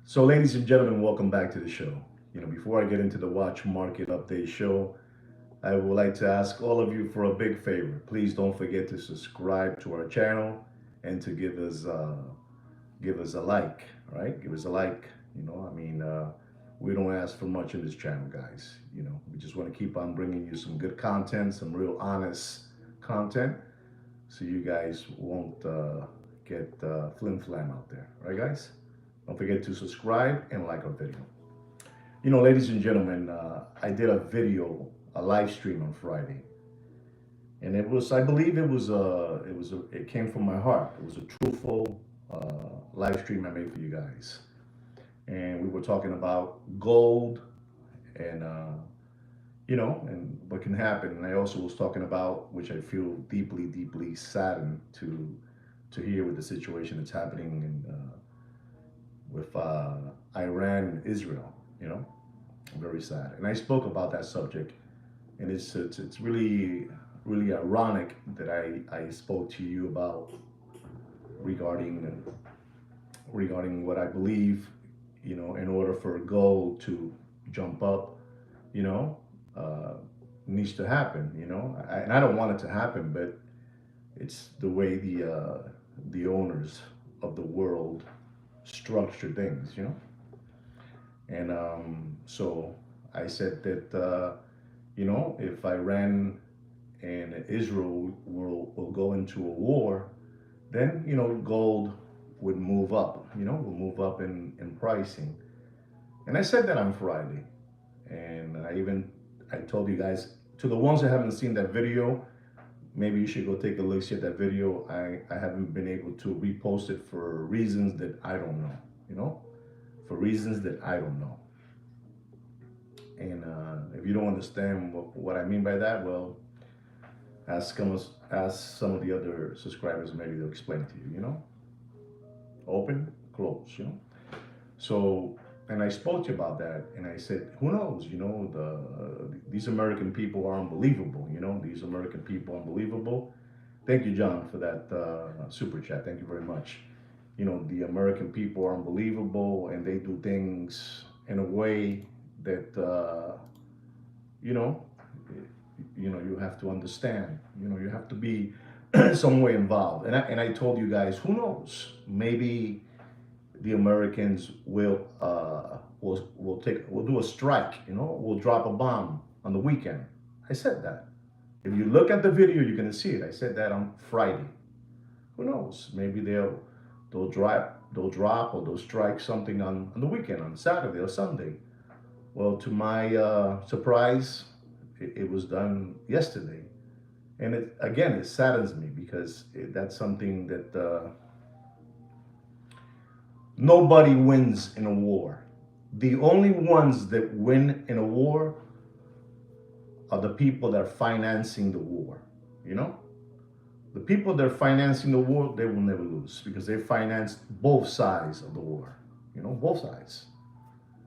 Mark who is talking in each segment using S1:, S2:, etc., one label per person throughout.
S1: So, ladies and gentlemen, welcome back to the show. Before I get into the watch market update show, I would like to ask all of you for a big favor. Please don't forget to subscribe to our channel and to give us a like. All right, give us a like. We don't ask for much in this channel, guys. We just want to keep on bringing you some good content, some real honest content, so you guys won't get flim flam out there. All right, guys? Don't forget to subscribe and like our video. Ladies and gentlemen, I did a video, a live stream on Friday, and I believe it came from my heart. It was a truthful live stream I made for you guys, and we were talking about gold and and what can happen. And I also was talking about, which I feel deeply, deeply saddened to hear with the situation that's happening with Iran and Israel. You know, very sad. And I spoke about that subject, and it's really really ironic that I spoke to you about regarding regarding what I believe, in order for gold to jump up, you know, uh, needs to happen. And I don't want it to happen, but it's the way the owners of the world structure things. And so I said that if Iran and Israel will go into a war, then gold would move up. Will move up in pricing. And I said that on Friday, and I told you guys, to the ones that haven't seen that video, maybe you should go take a look at that video. I haven't been able to repost it for reasons that I don't know. For reasons that I don't know. And if you don't understand what I mean by that, well, ask some of the other subscribers. Maybe they'll explain to you. Open, close. So, and I spoke to you about that, and I said, who knows? These American people are unbelievable. These American people are unbelievable. Thank you, John, for that super chat. Thank you very much. The American people are unbelievable, and they do things in a way that you know you have to understand. You have to be some way involved. And I told you guys, who knows? Maybe the Americans will do a strike. We'll drop a bomb on the weekend. I said that. If you look at the video, you're gonna see it. I said that on Friday. Who knows? Maybe they'll drop or they'll strike something on the weekend, on Saturday or Sunday. Well, to my surprise, it was done yesterday. And it saddens me because that's something that nobody wins in a war. The only ones that win in a war are the people that are financing the war. The people that are financing the war, they will never lose because they financed both sides of the war. Both sides.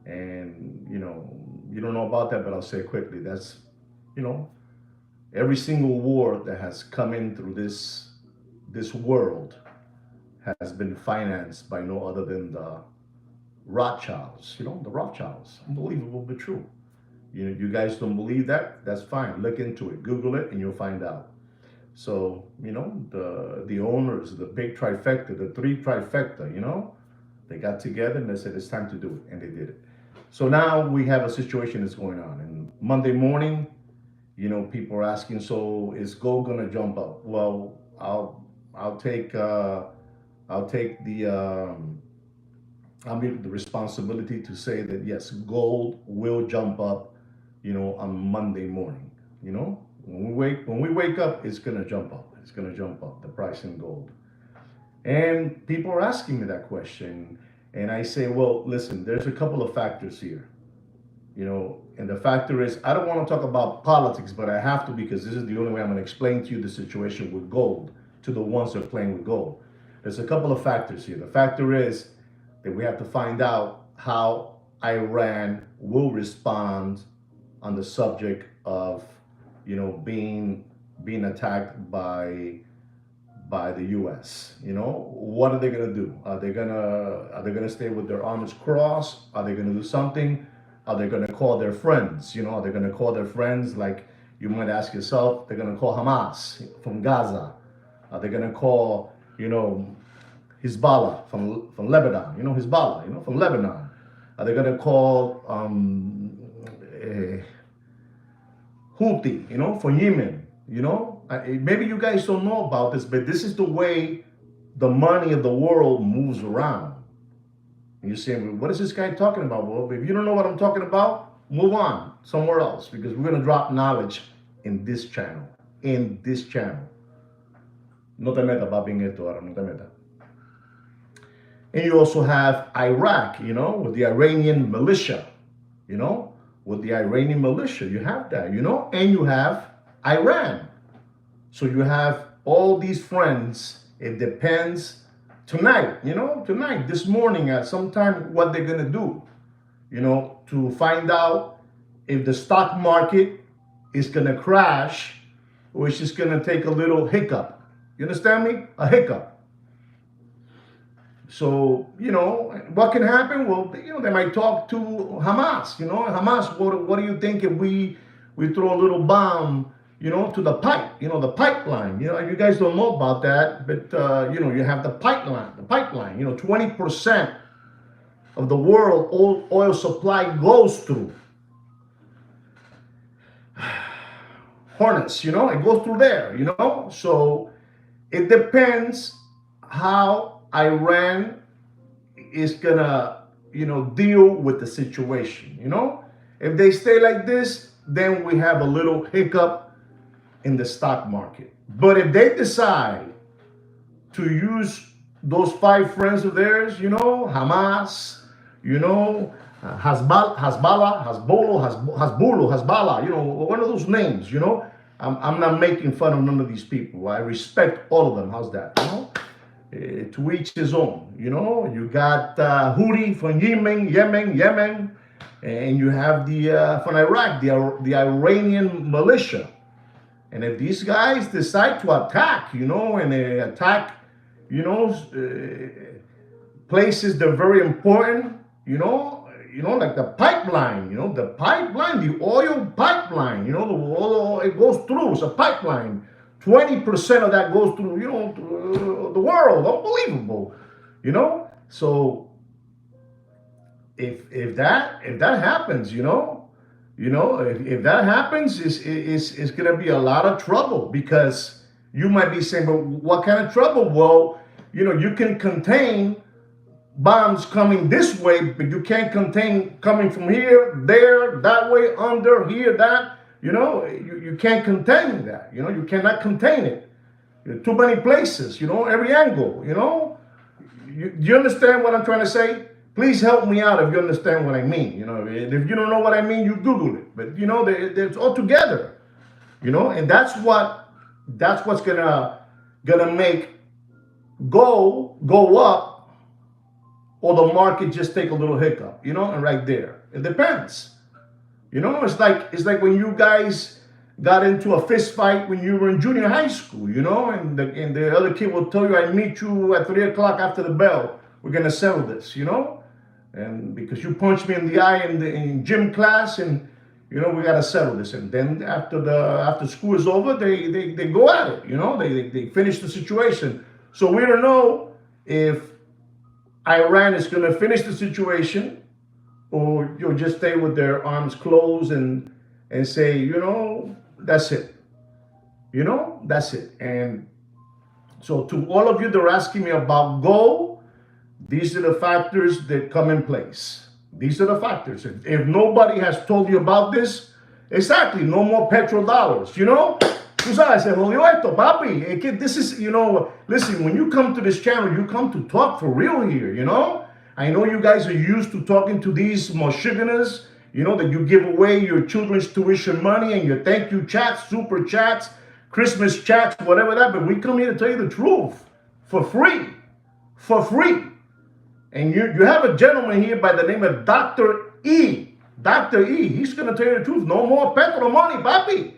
S1: And you don't know about that, but I'll say it quickly. That's you know every single war that has come in through this world has been financed by no other than the Rothschilds. The Rothschilds. Unbelievable but true. You guys don't believe that? That's fine. Look into it. Google it, and you'll find out. So the owners, the big trifecta, the three trifecta. They got together and they said it's time to do it, and they did it. So now we have a situation that's going on. And Monday morning, people are asking, so is gold gonna jump up? Well, I'll take I'll make the responsibility to say that yes, gold will jump up, on Monday morning. When we wake up, it's gonna jump up. It's gonna jump up, the price in gold. And people are asking me that question, and I say, well, listen, there's a couple of factors here. And the factor is, I don't want to talk about politics, but I have to, because this is the only way I'm going to explain to you the situation with gold to the ones that are playing with gold. There's a couple of factors here. The factor is that we have to find out how Iran will respond on the subject of, being attacked by the U.S. What are they gonna do? Are they gonna stay with their arms crossed? Are they gonna do something? Are they gonna call their friends? Are they gonna call their friends? Like, you might ask yourself, they're gonna call Hamas from Gaza. Are they gonna call Hezbollah from Lebanon? Hezbollah, from Lebanon. Are they gonna call Houthi, from Yemen? Maybe you guys don't know about this, but this is the way the money of the world moves around. And you're saying, what is this guy talking about? Well, if you don't know what I'm talking about, move on somewhere else, because we're going to drop knowledge in this channel. No te metas, papi, en esto ahora, no te metas. And you also have Iraq, with the Iranian militia, you have that, and you have Iran. So you have all these friends. It depends tonight, this morning at some time, what they're going to do, to find out if the stock market is going to crash or it's just going to take a little hiccup. You understand me? A hiccup. So, what can happen? Well, they might talk to Hamas, Hamas, what do you think if we throw a little bomb, to the pipe, the pipeline, you guys don't know about that, but, you have the pipeline, 20% of the world oil supply goes through Hornets, it goes through there, so it depends how Iran is gonna, deal with the situation, if they stay like this, then we have a little hiccup in the stock market. But if they decide to use those 5 friends of theirs, Hamas, Hezbollah, one of those names, I'm not making fun of none of these people. I respect all of them. How's that? To each his own. You got Houthi from Yemen, and you have the from Iraq, the Iranian militia. And if these guys decide to attack, and they attack, places that are very important, like the pipeline, the oil pipeline, the oil, it goes through, it's a pipeline. 20% of that goes through, the world. Unbelievable, So if that happens, if that happens, it's going to be a lot of trouble, because you might be saying, but what kind of trouble? Well, you can contain bombs coming this way, but you can't contain coming from here, there, that way, under, here, that. You can't contain that. You cannot contain it. Too many places, every angle, Do you understand what I'm trying to say? Please help me out if you understand what I mean. If you don't know what I mean, you Google it. But it's all together. And that's what's gonna make go up, or the market just take a little hiccup. And right there, it depends. It's like when you guys got into a fist fight when you were in junior high school. And the other kid will tell you, I meet you at 3 o'clock after the bell. We're gonna settle this. And because you punched me in the eye in gym class, and we gotta settle this. And then after school is over, they go at it. They finish the situation. So we don't know if Iran is gonna finish the situation, or you'll just stay with their arms closed and say, that's it. That's it. And so to all of you that are asking me about gold, these are the factors that come in place. These are the factors. If nobody has told you about this, exactly, no more petrodollars, Tú sabes, se jodió esto, papi. This is, listen, when you come to this channel, you come to talk for real here, I know you guys are used to talking to these Michiganers, that you give away your children's tuition money and your thank you chats, super chats, Christmas chats, whatever that, but we come here to tell you the truth for free. And you have a gentleman here by the name of Dr. E. Dr. E, he's going to tell you the truth. No more petro money, papi.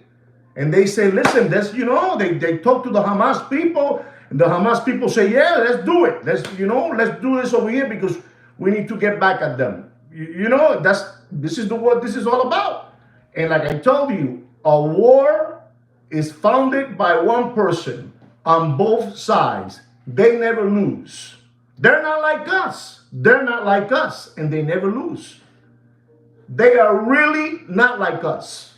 S1: And they say, listen, that's, they talk to the Hamas people, And the Hamas people say, yeah, let's do it. Let's do this over here because we need to get back at them. This is what this is all about. And like I told you, a war is founded by one person on both sides. They never lose. They're not like us. They're not like us, and they never lose. They are really not like us.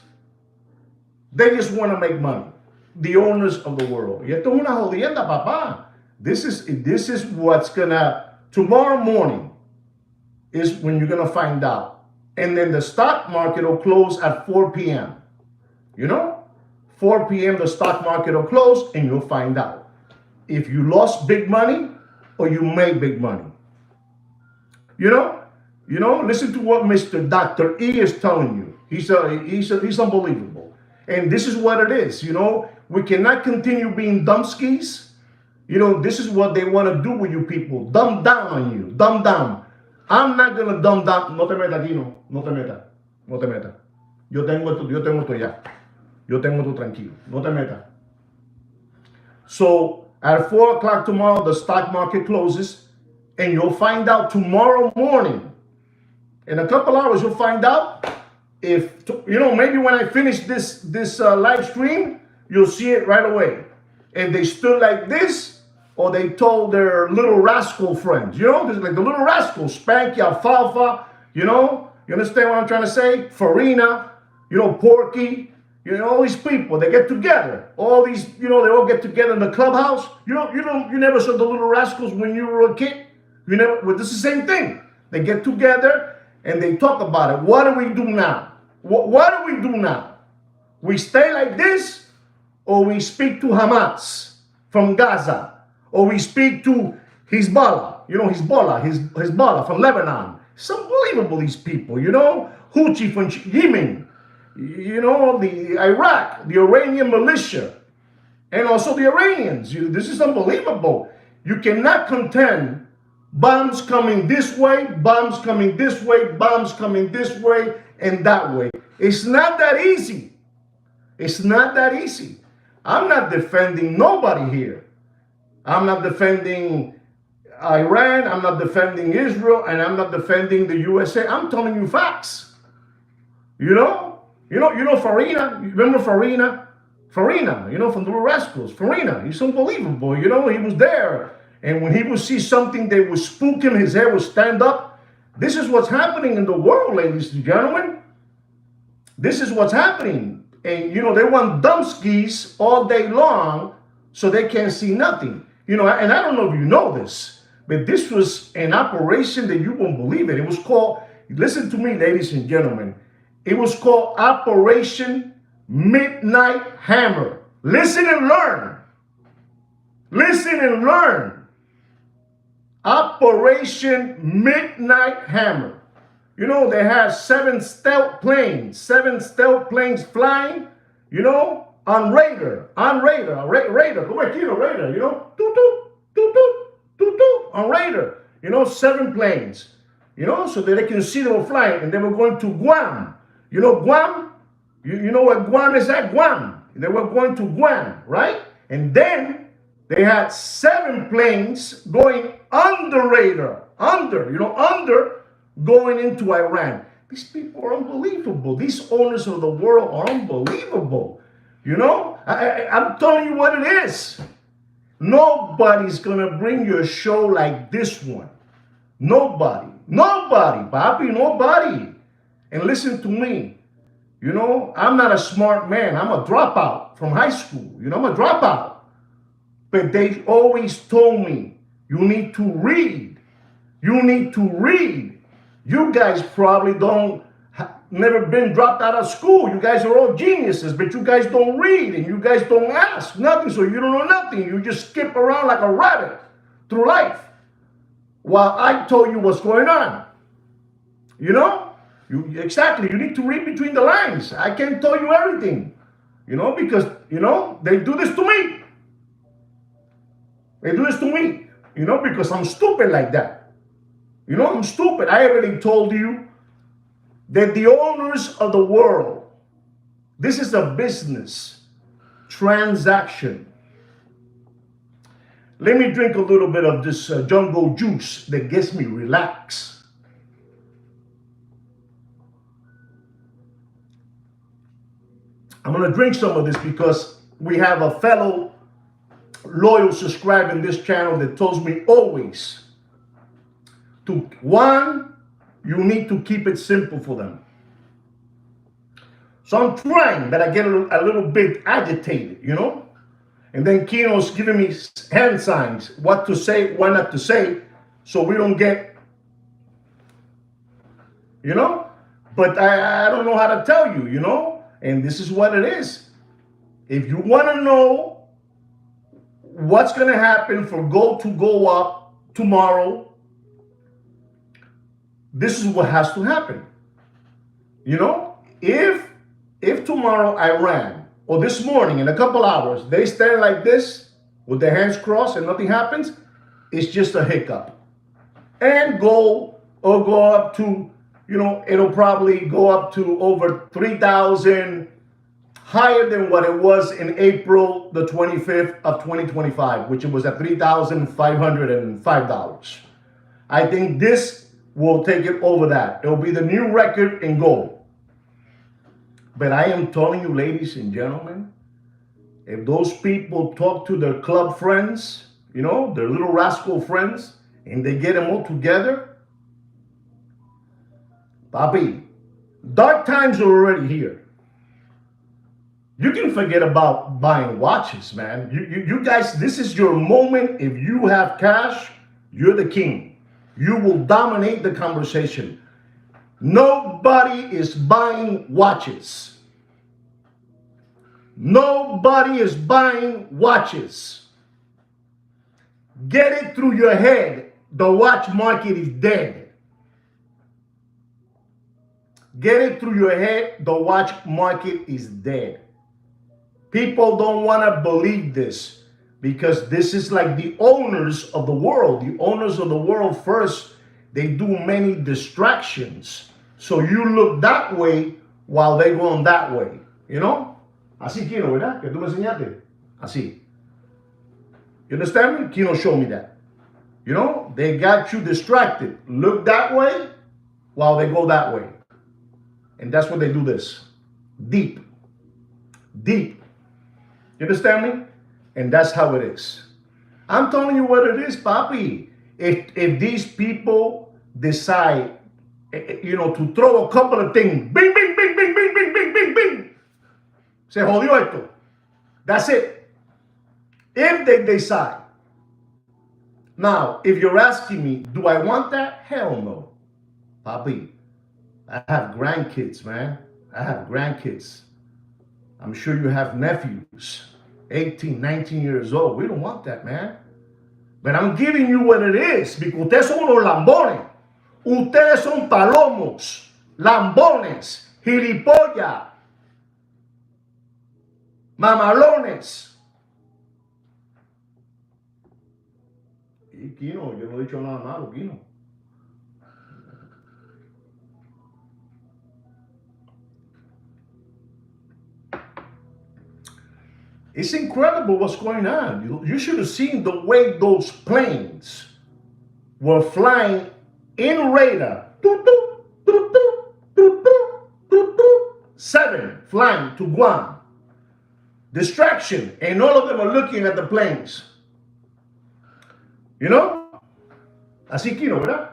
S1: They just want to make money. The owners of the world. Y esto es una jodienda, papá. This is what's gonna, tomorrow morning is when you're gonna find out. And then the stock market will close at 4 p.m. 4 p.m. the stock market will close and you'll find out if you lost big money or you made big money. Listen to what Mr. Dr. E is telling you. He's unbelievable. And this is what it is. We cannot continue being dumbskis. This is what they want to do with you people. Dumb down on you. Dumb down. I'm not going to dumb down. No te meta aquí, no. No te meta. No te meta. Yo tengo esto ya. Yo tengo esto tranquilo. No te meta. So, at 4 o'clock tomorrow, the stock market closes. And you'll find out tomorrow morning. In a couple hours, you'll find out if, maybe when I finish this live stream, you'll see it right away. And they stood like this, or they told their little rascal friends, like the little rascals, Spanky, Alfalfa, you understand what I'm trying to say? Farina, Porky, all these people, they get together. All these, they all get together in the clubhouse. You never saw the little rascals when you were a kid. Well, this is the same thing. They get together and they talk about it. What do we do now? What do we do now? We stay like this, or we speak to Hamas from Gaza, or we speak to Hezbollah, Hezbollah from Lebanon. It's unbelievable, these people, Houthi from Yemen, the Iraq, the Iranian militia, and also the Iranians. This is unbelievable. You cannot contend bombs coming this way, bombs coming this way, bombs coming this way and that way. It's not that easy. It's not that easy. I'm not defending nobody here. I'm not defending Iran. I'm not defending Israel, and I'm not defending the USA. I'm telling you facts. Farina. You remember Farina? Farina, from the Little Rascals. Farina, he's unbelievable. He was there. And when he would see something that would spook him, his hair would stand up. This is what's happening in the world, ladies and gentlemen. This is what's happening. And, they want dumbskis all day long so they can't see nothing. And I don't know if you know this, but this was an operation that you won't believe it. It was called, listen to me, ladies and gentlemen. It was called Operation Midnight Hammer. Listen and learn. Listen and learn. Operation Midnight Hammer. They had 7 stealth planes flying, on radar, radar, go back here, radar, on radar, 7 planes, so that they can see they were flying, and they were going to Guam. Guam? You know what Guam is at? Guam. They were going to Guam, right? And then they had 7 planes going under radar, under going into Iran. These people are unbelievable. These owners of the world are unbelievable. I'm telling you what it is. Nobody's going to bring you a show like this one. Nobody, papi, nobody. And listen to me. I'm not a smart man. I'm a dropout from high school. I'm a dropout. But they always told me, you need to read. You need to read. You guys probably never been dropped out of school. You guys are all geniuses, but you guys don't read and you guys don't ask nothing, so you don't know nothing. You just skip around like a rabbit through life while I told you what's going on. Exactly. You need to read between the lines. I can't tell you everything, because, they do this to me. They do this to me, because I'm stupid like that. I'm stupid. I already told you that the owners of the world, this is a business transaction. Let me drink a little bit of this jungle juice that gets me relaxed. I'm going to drink some of this because we have a fellow loyal subscriber in this channel that tells me always to, one, you need to keep it simple for them. So I'm trying, but I get a little bit agitated, you know? And then Kino's giving me hand signs, what to say, what not to say, so we don't get, you know? But I don't know how to tell you, you know? And this is what it is. If you want to know what's going to happen for gold to go up tomorrow, this is what has to happen. You know, if tomorrow Iran, or this morning in a couple hours, they stand like this with their hands crossed and nothing happens, it's just a hiccup. And gold will go up to, you know, it'll probably go up to over 3,000, higher than what it was in April the 25th of 2025, which it was at $3,505. I think this will take it over that. It'll be the new record in gold. But I am telling you, ladies and gentlemen, if those people talk to their club friends, you know, their little rascal friends, and they get them all together, papi, dark times are already here. You can forget about buying watches, man. You guys, this is your moment. If you have cash, you're the king. You will dominate the conversation. Nobody is buying watches. Nobody is buying watches. Get it through your head. The watch market is dead. Get it through your head. The watch market is dead. People don't want to believe this because this is like the owners of the world. The owners of the world first, they do many distractions. So you look that way while they go on that way. You know? Así Kino, ¿verdad? Que tú me enseñaste. Así. You understand me? Kino showed me that. You know? They got you distracted. Look that way while they go that way. And that's what they do this. Deep. Deep. You understand me? And that's how it is. I'm telling you what it is, papi. If these people decide, you know, to throw a couple of things, bing, bing, bing, bing, bing, bing, bing, bing, bing. Se jodió esto. That's it. If they decide. Now, if you're asking me, do I want that? Hell no. Papi, I have grandkids, man. I have grandkids. I'm sure you have nephews, 18, 19 years old. We don't want that, man. But I'm giving you what it is, because ustedes son unos lambones. Ustedes son palomos, lambones, gilipollas, mamalones. Y Kino, yo no he dicho nada malo, Kino. It's incredible what's going on. You should have seen the way those planes were flying in radar. 7 flying to Guam. Distraction. And all of them are looking at the planes. You know? Así Kino, ¿verdad?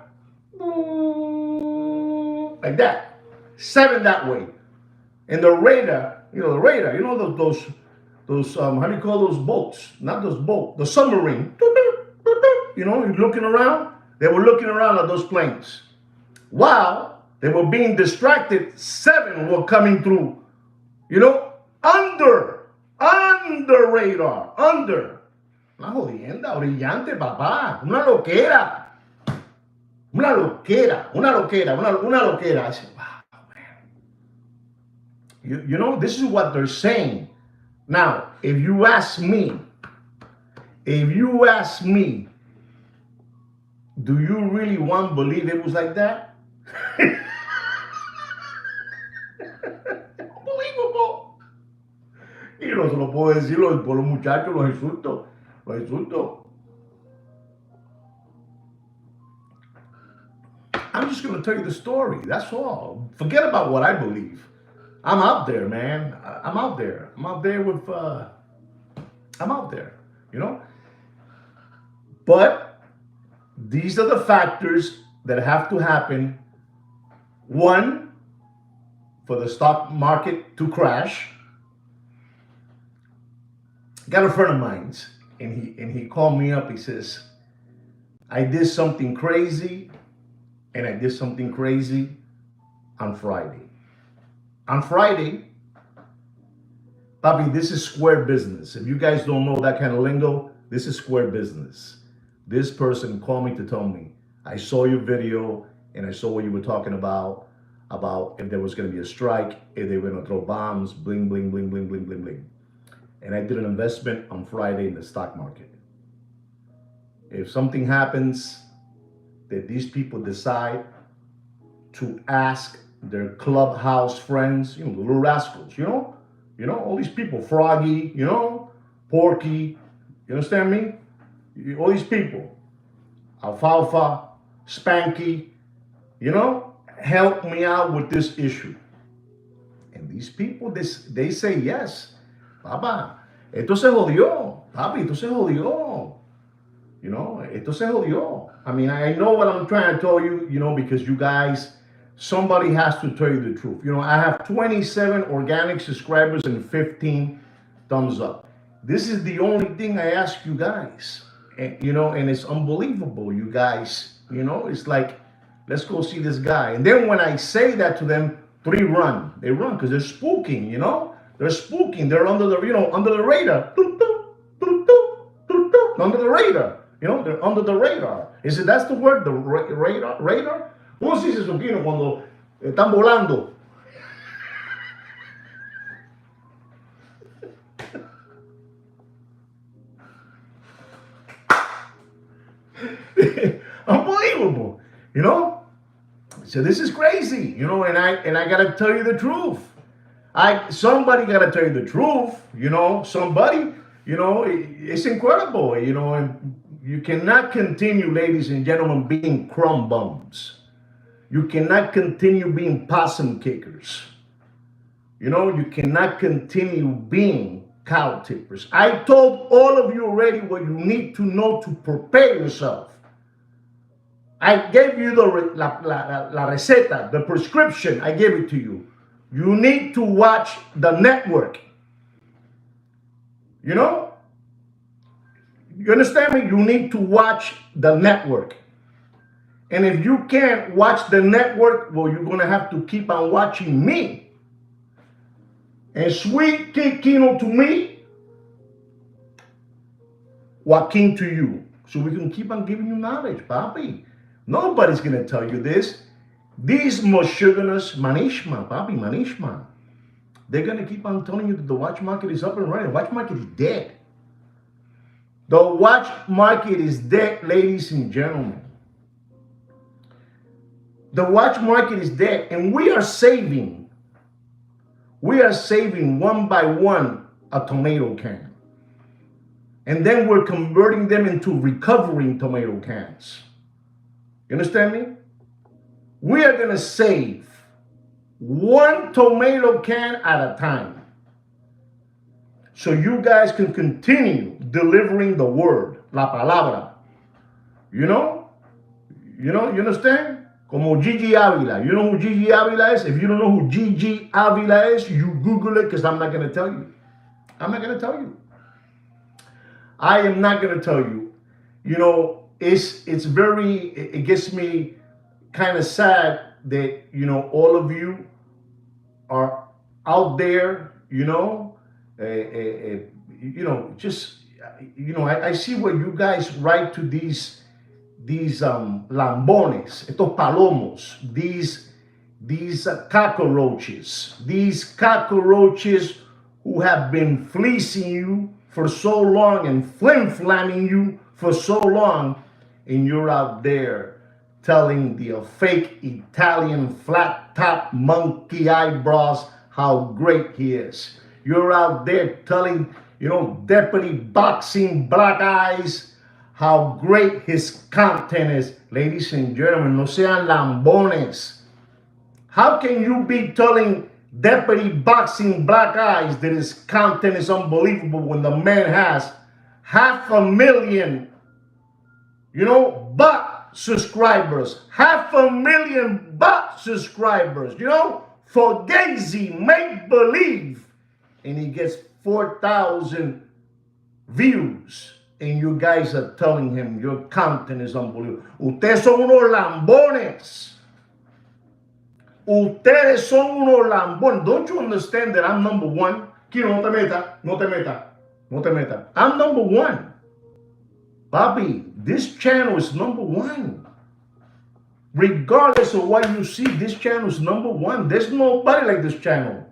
S1: Like that. 7 that way. And the radar, you know, those how do you call those boats? Not those boats, the submarine. You know, you're looking around. They were looking around at those planes. While they were being distracted, 7 were coming through, you know, under radar, under. Una jodienda, brillante, papá. Una loquera. Una loquera. I said, wow, man. You know, this is what they're saying. Now, if you ask me, do you really want to believe it was like that? Unbelievable. Y no se lo puedo decir por los muchachos, los insultos. just going to tell you the story. That's all. Forget about what I believe. I'm out there, man. I'm out there. I'm out there with, I'm out there, you know? But these are the factors that have to happen. One, for the stock market to crash. Got a friend of mine, and he called me up. He says, I did something crazy, and I did something crazy on Friday. On Friday, Bobby, this is square business. If you guys don't know that kind of lingo, this is square business. This person called me to tell me, I saw your video and I saw what you were talking about if there was going to be a strike, if they were going to throw bombs, bling, bling, bling, bling, bling, bling, bling. And I did an investment on Friday in the stock market. If something happens that these people decide to ask their clubhouse friends, the little rascals, all these people, Froggy, Porky, you understand me? All these people, Alfalfa, Spanky, help me out with this issue. And these people, they say yes. Papá, esto se jodió. Papi, esto se jodió. Esto se jodió. I mean, I know what I'm trying to tell you, because you guys, somebody has to tell you the truth. I have 27 organic subscribers and 15 thumbs up. This is the only thing I ask you guys. And, and it's unbelievable, you guys. It's like, let's go see this guy. And then when I say that to them, 3 run. They run because they're spooking, They're spooking. They're under the, under the radar. Under the radar. They're under the radar. Is it that's the word? The radar? Radar? ¿Cómo se dice eso, Kino, cuando están volando? Unbelievable, So this is crazy, and I gotta tell you the truth. Somebody gotta tell you the truth, Somebody, it's incredible, and you cannot continue, ladies and gentlemen, being crumb bums. You cannot continue being possum kickers. You cannot continue being cow tippers. I told all of you already what you need to know to prepare yourself. I gave you la receta, the prescription. I gave it to you. You need to watch the network. You understand me? You need to watch the network. And if you can't watch the network, well, you're going to have to keep on watching me. And sweet Kino to me, Joaquin to you. So we can keep on giving you knowledge, papi. Nobody's going to tell you this. These Moshuganas, Manishma, papi, Manishma. They're going to keep on telling you that the watch market is up and running. The watch market is dead. The watch market is dead, ladies and gentlemen. The watch market is dead, and we are saving one by one a tomato can. And then we're converting them into recovering tomato cans. You understand me? We are going to save one tomato can at a time. So you guys can continue delivering the word, la palabra. You understand? Como Gigi Avila. You know who Gigi Avila is? If you don't know who Gigi Avila is, you Google it, because I'm not going to tell you. I'm not going to tell you. I am not going to tell you. It's very, it gets me kind of sad that, all of you are out there, I see what you guys write to these lambones, estos palomos, these cockroaches who have been fleecing you for so long and flim-flamming you for so long, and you're out there telling the fake Italian flat-top monkey eyebrows how great he is. You're out there telling, deputy boxing black eyes how great his content is. Ladies and gentlemen, no sean lambones. How can you be telling Deputy Boxing Black Eyes that his content is unbelievable when the man has 500,000, but subscribers, 500,000 but subscribers, for Gazy make believe, and he gets 4,000 views, and you guys are telling him your content is unbelievable. Ustedes son unos lambones. Ustedes son unos lambones. Don't you understand that I'm number one? Kino, no te meta, no te meta, no te meta. I'm number one. Bobby, this channel is number one. Regardless of what you see, this channel is number one. There's nobody like this channel.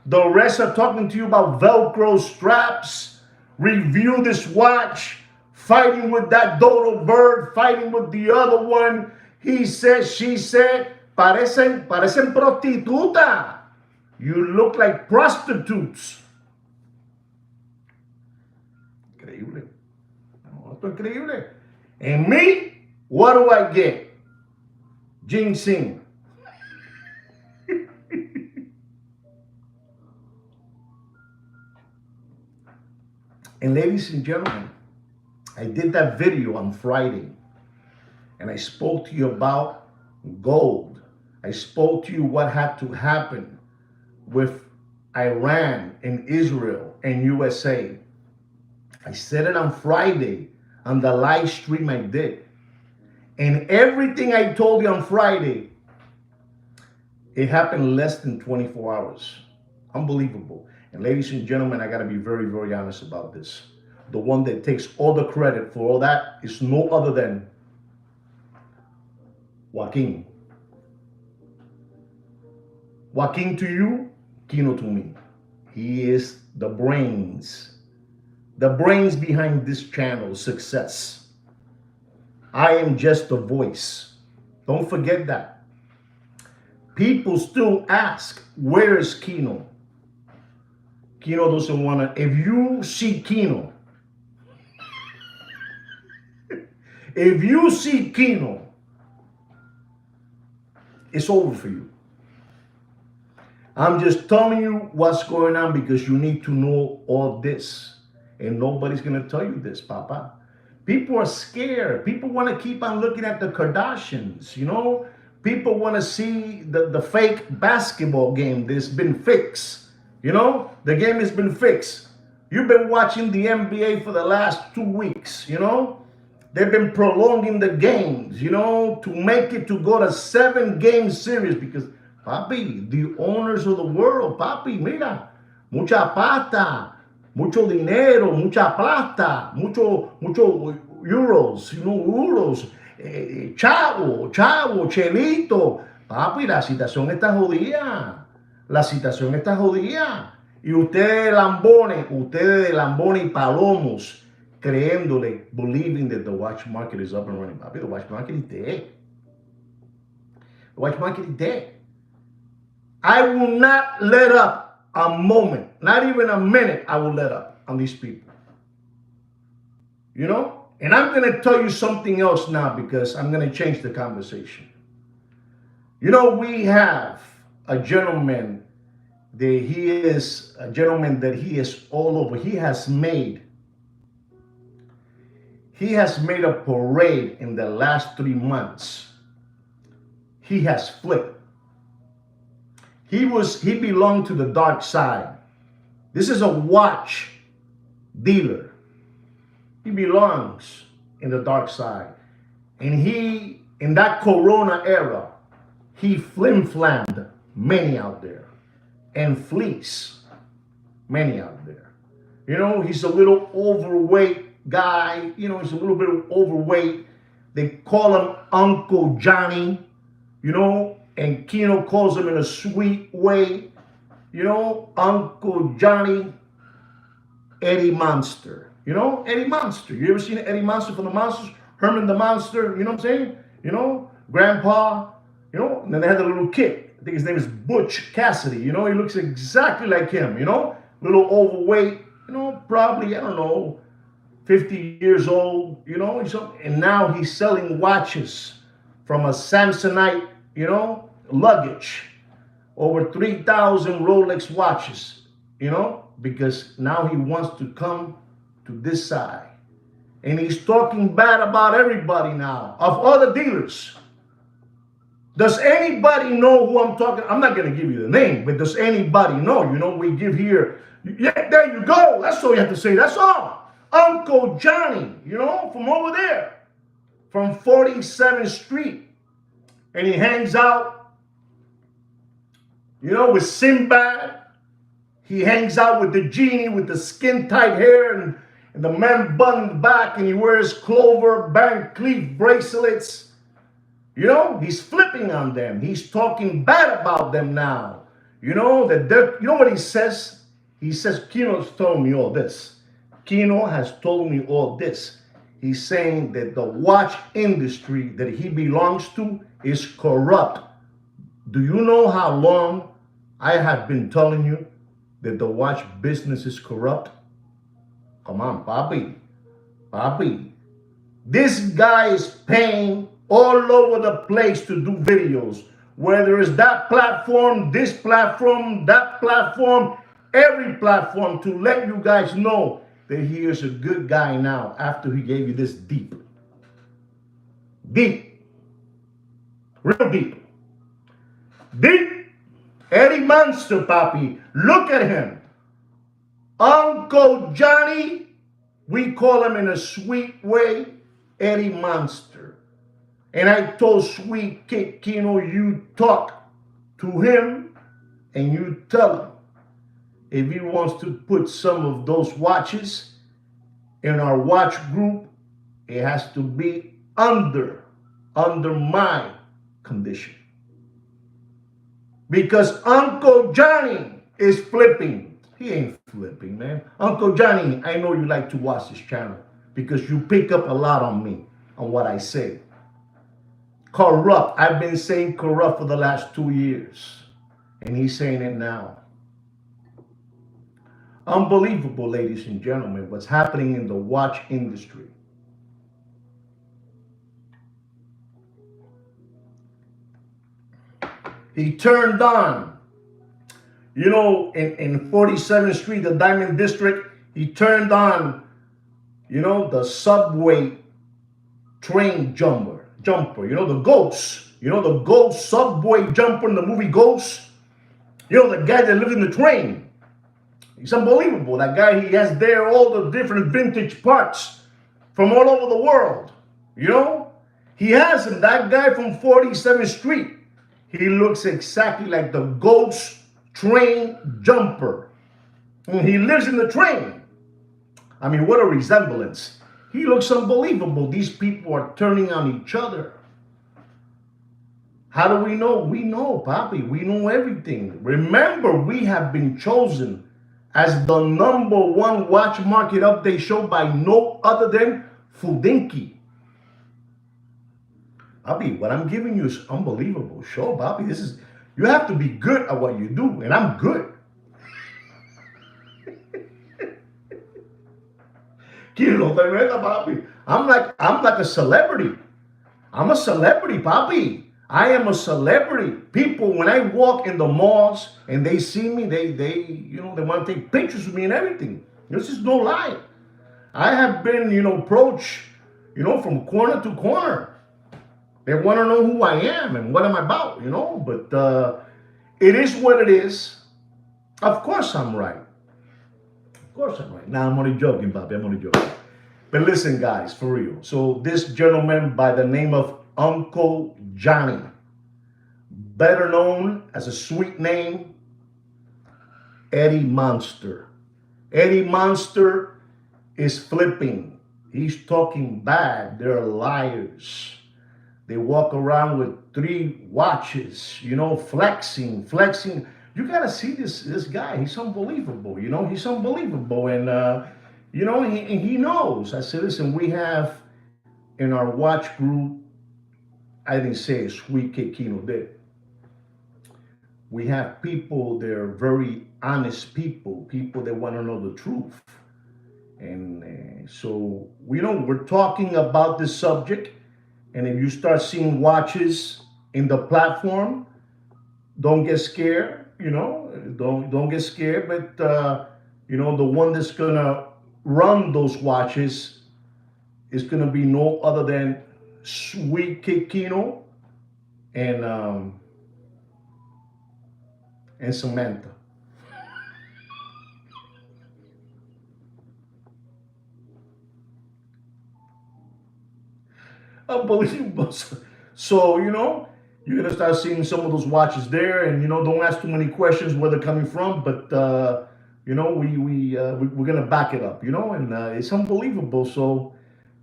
S1: The rest are talking to you about Velcro straps, review this watch, fighting with that dodo bird, fighting with the other one. He said, she said, parecen prostituta. You look like prostitutes. Increíble. No, esto es increíble. And me, what do I get? Ginseng. And ladies and gentlemen, I did that video on Friday, and I spoke to you about gold. I spoke to you what had to happen with Iran and Israel and USA. I said it on Friday on the live stream I did. And everything I told you on Friday, it happened less than 24 hours. Unbelievable. And ladies and gentlemen, I got to be very, very honest about this. The one that takes all the credit for all that is no other than Joaquin. Joaquin to you, Kino to me. He is the brains behind this channel's success. I am just a voice. Don't forget that. People still ask, where is Kino? Kino doesn't want to. If you see Kino, it's over for you. I'm just telling you what's going on because you need to know all this. And nobody's going to tell you this, Papa. People are scared. People want to keep on looking at the Kardashians, People want to see the fake basketball game that's been fixed. The game has been fixed. You've been watching the NBA for the last 2 weeks, They've been prolonging the games, to make it to go to 7-game series because, papi, the owners of the world, papi, mira, mucha pasta, mucho dinero, mucha plata, mucho euros, euros, chavo, chelito. Papi, la situación está jodida. La situación está jodida. Y ustedes de lambones y palomos, creyéndole, believing that the watch market is up and running. Papi, the watch market is dead. The watch market is dead. I will not let up a moment, not even a minute, I will let up on these people. And I'm going to tell you something else now because I'm going to change the conversation. We have a gentleman that he is all over. He has made a parade in the last 3 months. He has flipped. He belonged to the dark side. This is a watch dealer. He belongs in the dark side. And in that Corona era, he flim-flammed many out there and fleeced many out there. He's a little overweight guy. He's a little bit overweight. They call him Uncle Johnny, and Kino calls him in a sweet way, Uncle Johnny, Eddie Monster. Eddie Monster. You ever seen Eddie Monster from the Monsters? Herman the Monster, you know what I'm saying? Grandpa, and then they had the little kid. I think his name is Butch Cassidy, he looks exactly like him, little overweight, probably, I don't know, 50 years old, and now he's selling watches from a Samsonite, luggage, over 3,000 Rolex watches, because now he wants to come to this side. And he's talking bad about everybody now, of other dealers. Does anybody know who I'm talking? I'm not going to give you the name, but does anybody know? We give here. Yeah, there you go. That's all you have to say. That's all. Uncle Johnny, from over there, from 47th Street. And he hangs out, with Sinbad. He hangs out with the genie with the skin-tight hair and the man bun in the back, and he wears Clover Van Cleef bracelets. He's flipping on them. He's talking bad about them now. That they're, what he says? He says, Kino's told me all this. Kino has told me all this. He's saying that the watch industry that he belongs to is corrupt. Do you know how long I have been telling you that the watch business is corrupt? Come on, Bobby. This guy is paying all over the place to do videos. Whether it's that platform, this platform, that platform, every platform, to let you guys know that he is a good guy now after he gave you this deep. Real deep. Eddie Monster, Papi. Look at him. Uncle Johnny, we call him in a sweet way, Eddie Monster. And I told Sweet Kid Kino, you talk to him and you tell him if he wants to put some of those watches in our watch group, it has to be under my condition. Because Uncle Johnny is flipping. He ain't flipping, man. Uncle Johnny, I know you like to watch this channel because you pick up a lot on me, on what I say. Corrupt. I've been saying corrupt for the last 2 years. And he's saying it now. Unbelievable, ladies and gentlemen, what's happening in the watch industry. He turned on, in 47th Street, the Diamond District, he turned on, the subway train jumper, the Ghost, the Ghost subway jumper in the movie Ghost, the guy that lives in the train. He's unbelievable. That guy, he has there all the different vintage parts from all over the world, He has him, that guy from 47th Street. He looks exactly like the Ghost train jumper. And he lives in the train. I mean, what a resemblance. He looks unbelievable. These people are turning on each other. How do we know? We know, Papi. We know everything. Remember, we have been chosen as the #1 watch market update show by no other than Fudinki. Bobby, what I'm giving you is unbelievable show, Bobby. You have to be good at what you do, and I'm good. Bobby. I'm like a celebrity. I'm a celebrity, Bobby. I am a celebrity. People, when I walk in the malls and they see me, they want to take pictures with me and everything. This is no lie. I have been, approached, from corner to corner. They want to know who I am and what I'm about, But it is what it is. Of course I'm right. Of course I'm right. Now I'm only joking, Bobby. I'm only joking. But listen, guys, for real. So this gentleman by the name of Uncle Johnny, better known as a sweet name, Eddie Monster. Eddie Monster is flipping. He's talking bad. They're liars. They walk around with 3 watches, flexing. You got to see this guy. He's unbelievable, He's unbelievable. And, he knows. I said, listen, we have in our watch group, I didn't say it, Sweet Kid Kino did. We have people, they're very honest people that want to know the truth. And so, we're talking about this subject. And if you start seeing watches in the platform, don't get scared. Don't get scared. But the one that's gonna run those watches is gonna be no other than Sweet Kikino and Samantha. Unbelievable. So, you're gonna start seeing some of those watches there, and don't ask too many questions where they're coming from, but we're gonna back it up, and it's unbelievable. So,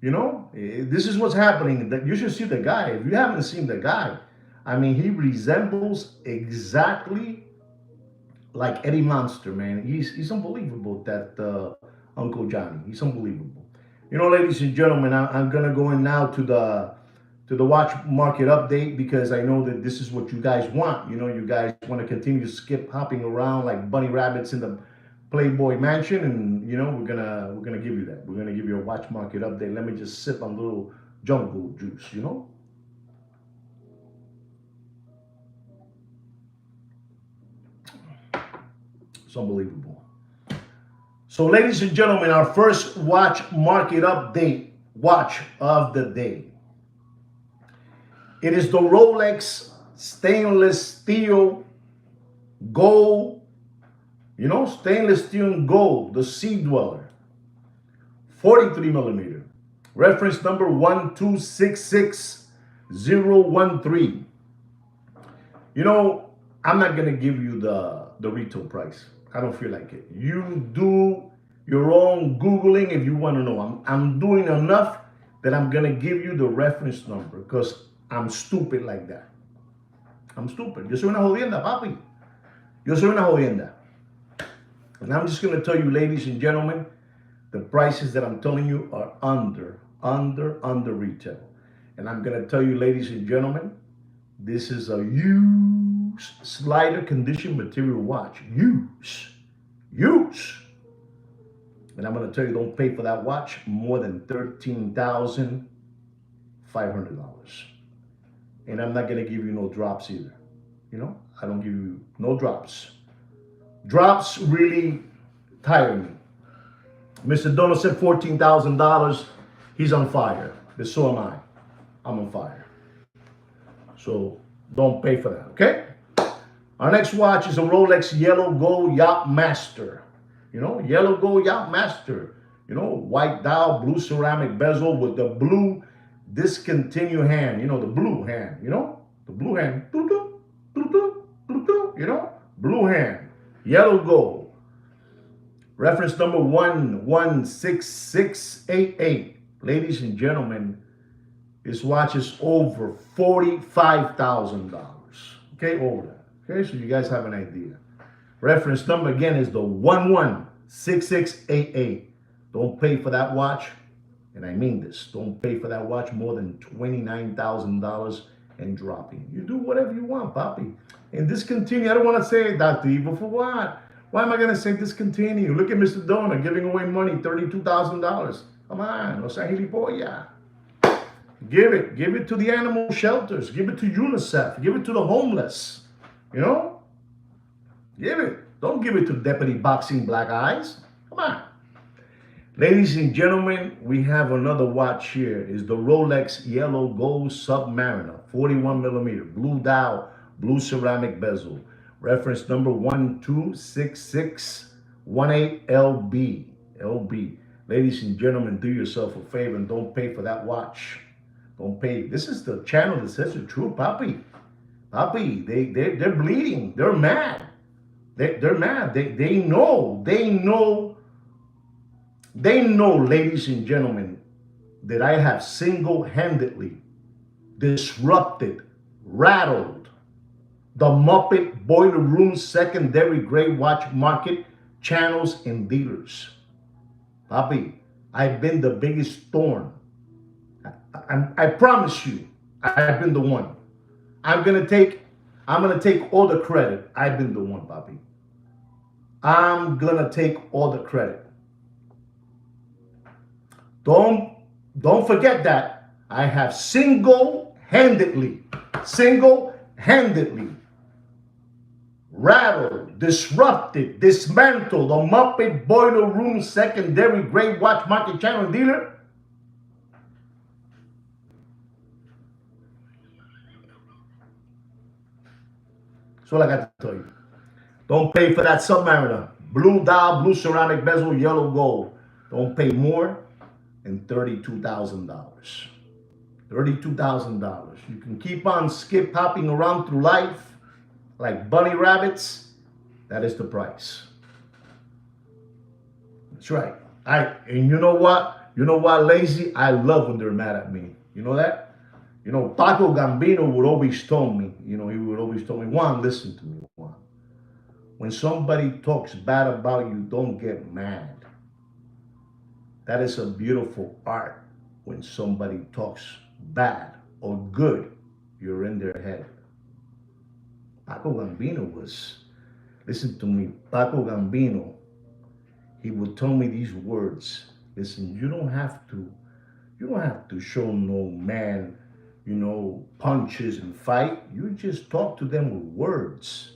S1: this is what's happening. That you should see the guy. If you haven't seen the guy, I mean, he resembles exactly like Eddie Monster, man. He's unbelievable. That Uncle Johnny. He's unbelievable. Ladies and gentlemen, I'm gonna go in now to the watch market update because I know that this is what you guys want. You guys want to continue to skip hopping around like bunny rabbits in the Playboy Mansion, and we're gonna give you that. We're gonna give you a watch market update. Let me just sip on a little jungle juice. It's unbelievable. So, ladies and gentlemen, our first watch market update, watch of the day. It is the Rolex stainless steel gold, stainless steel and gold, the Sea Dweller, 43 millimeter. Reference number 1266013. I'm not going to give you the retail price. I don't feel like it. You do your own Googling if you want to know. I'm doing enough that I'm going to give you the reference number because I'm stupid like that. I'm stupid. Yo soy una jodienda, papi. Yo soy una jodienda. And I'm just going to tell you, ladies and gentlemen, the prices that I'm telling you are under retail. And I'm going to tell you, ladies and gentlemen, this is a used slider condition material watch. Use. And I'm going to tell you, don't pay for that watch more than $13,500. And I'm not going to give you no drops either. I don't give you no drops. Drops really tire me. Mr. Dono said $14,000. He's on fire. But so am I. I'm on fire. So don't pay for that, okay? Our next watch is a Rolex Yellow Gold Yacht Master. Yellow Gold Yacht Master. White dial, blue ceramic bezel with the blue discontinue hand. The blue hand. The blue hand. Blue hand. Yellow gold. Reference number 116688. Ladies and gentlemen, this watch is over $45,000. Okay, over that. Okay, so you guys have an idea. Reference number again is the 116688. Don't pay for that watch, and I mean this. Don't pay for that watch more than $29,000 and dropping. You do whatever you want, papi. And discontinue. I don't want to say it, Dr. Evil. For what? Why am I going to say discontinue? Look at Mr. Donor giving away money, $32,000. Come on, no seas gilipollas. Give it to the animal shelters. Give it to UNICEF. Give it to the homeless. Give it. Don't give it to Deputy Boxing Black Eyes. Come on. Ladies and gentlemen, we have another watch here. It's the Rolex Yellow Gold Submariner, 41 millimeter, blue dial, blue ceramic bezel. Reference number 126618LB. LB. Ladies and gentlemen, do yourself a favor and don't pay for that watch. Don't pay. This is the channel that says the truth, papi. Papi, they're bleeding. They're mad. They're mad. They know, ladies and gentlemen, that I have single-handedly disrupted, rattled the Muppet Boiler Room secondary gray watch market channels and dealers. Papi, I've been the biggest thorn. I promise you, I've been the one. I'm gonna take all the credit. I've been the one, Papi. I'm gonna take all the credit. Don't don't forget that. I have single-handedly rattled, disrupted, dismantled the Muppet Boiler Room secondary grade watch market channel dealer. That's all I got to tell you. Don't pay for that Submariner. Blue dial, blue ceramic bezel, yellow gold. Don't pay more than $32,000. $32,000. You can keep on skip hopping around through life like bunny rabbits. That is the price. That's right. And you know what? You know what, lazy? I love when they're mad at me. You know that? You know, Paco Gambino would always tell me, he would always tell me, Juan, listen to me, Juan. When somebody talks bad about you, don't get mad. That is a beautiful art. When somebody talks bad or good, you're in their head. Paco Gambino listen to me, Paco Gambino, he would tell me these words. Listen, you don't have to show no man, punches and fight. You just talk to them with words.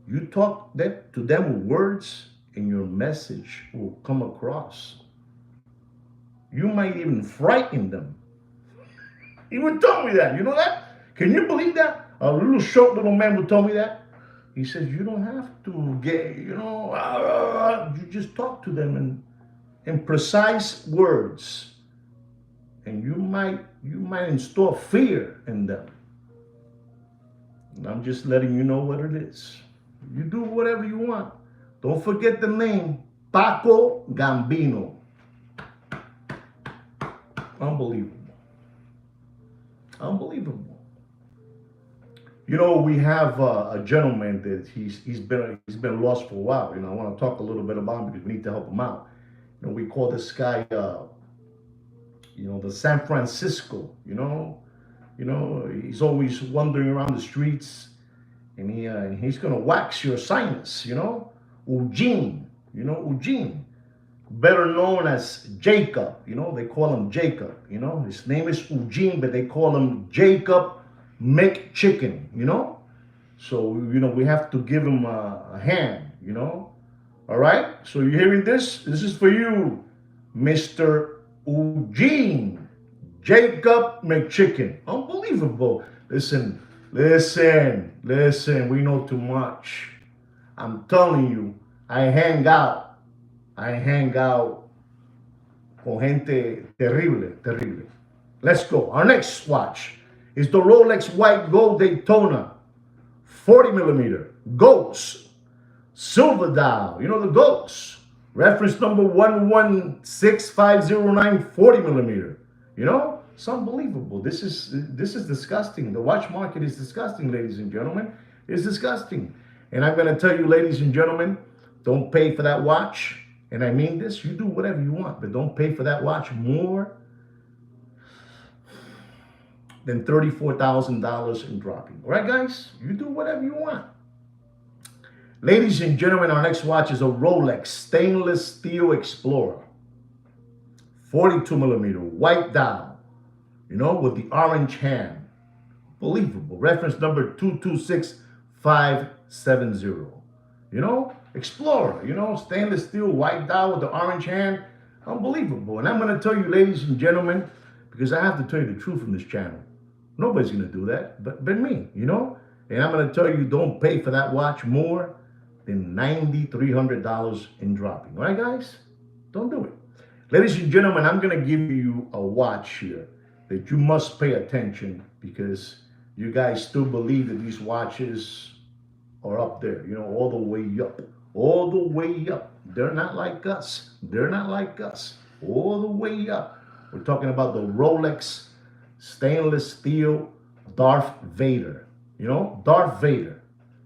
S1: You talk to them with words, and your message will come across. You might even frighten them. He would tell me that. You know that? Can you believe that? A little short little man would tell me that. He says, you don't have to get, you just talk to them in precise words. And you might install fear in them. And I'm just letting you know what it is. You do whatever you want. Don't forget the name, Paco Gambino. Unbelievable. Unbelievable. We have a gentleman that he's been lost for a while. I want to talk a little bit about him because we need to help him out. We call this guy, the San Francisco. He's always wandering around the streets, and he's gonna wax your sinus. Eugene. Eugene, better known as Jacob. They call him Jacob. His name is Eugene, but they call him Jacob McChicken. So we have to give him a hand. All right. So you hearing this? This is for you, Mr. Eugene Jacob McChicken. Unbelievable. Listen. We know too much. I'm telling you, I hang out con gente terrible. Let's go. Our next watch is the Rolex White Gold Daytona 40 millimeter Ghost silver dial. The Ghost. Reference number 116509 40 millimeter. It's unbelievable. This is disgusting. The watch market is disgusting, ladies and gentlemen. It's disgusting. And I'm going to tell you, ladies and gentlemen, don't pay for that watch. And I mean this, you do whatever you want, but don't pay for that watch more than $34,000 in dropping. All right, guys? You do whatever you want. Ladies and gentlemen, our next watch is a Rolex stainless steel Explorer. 42 millimeter white dial, with the orange hand. Believable. Reference number 226570. Explorer, stainless steel white dial with the orange hand. Unbelievable. And I'm going to tell you, ladies and gentlemen, because I have to tell you the truth from this channel. Nobody's going to do that but me, And I'm going to tell you, don't pay for that watch more than $9,300 in dropping. All right, guys? Don't do it. Ladies and gentlemen, I'm going to give you a watch here that you must pay attention because you guys still believe that these watches are up there, all the way up. All the way up. They're not like us. All the way up. We're talking about the Rolex stainless steel Darth Vader. Darth Vader.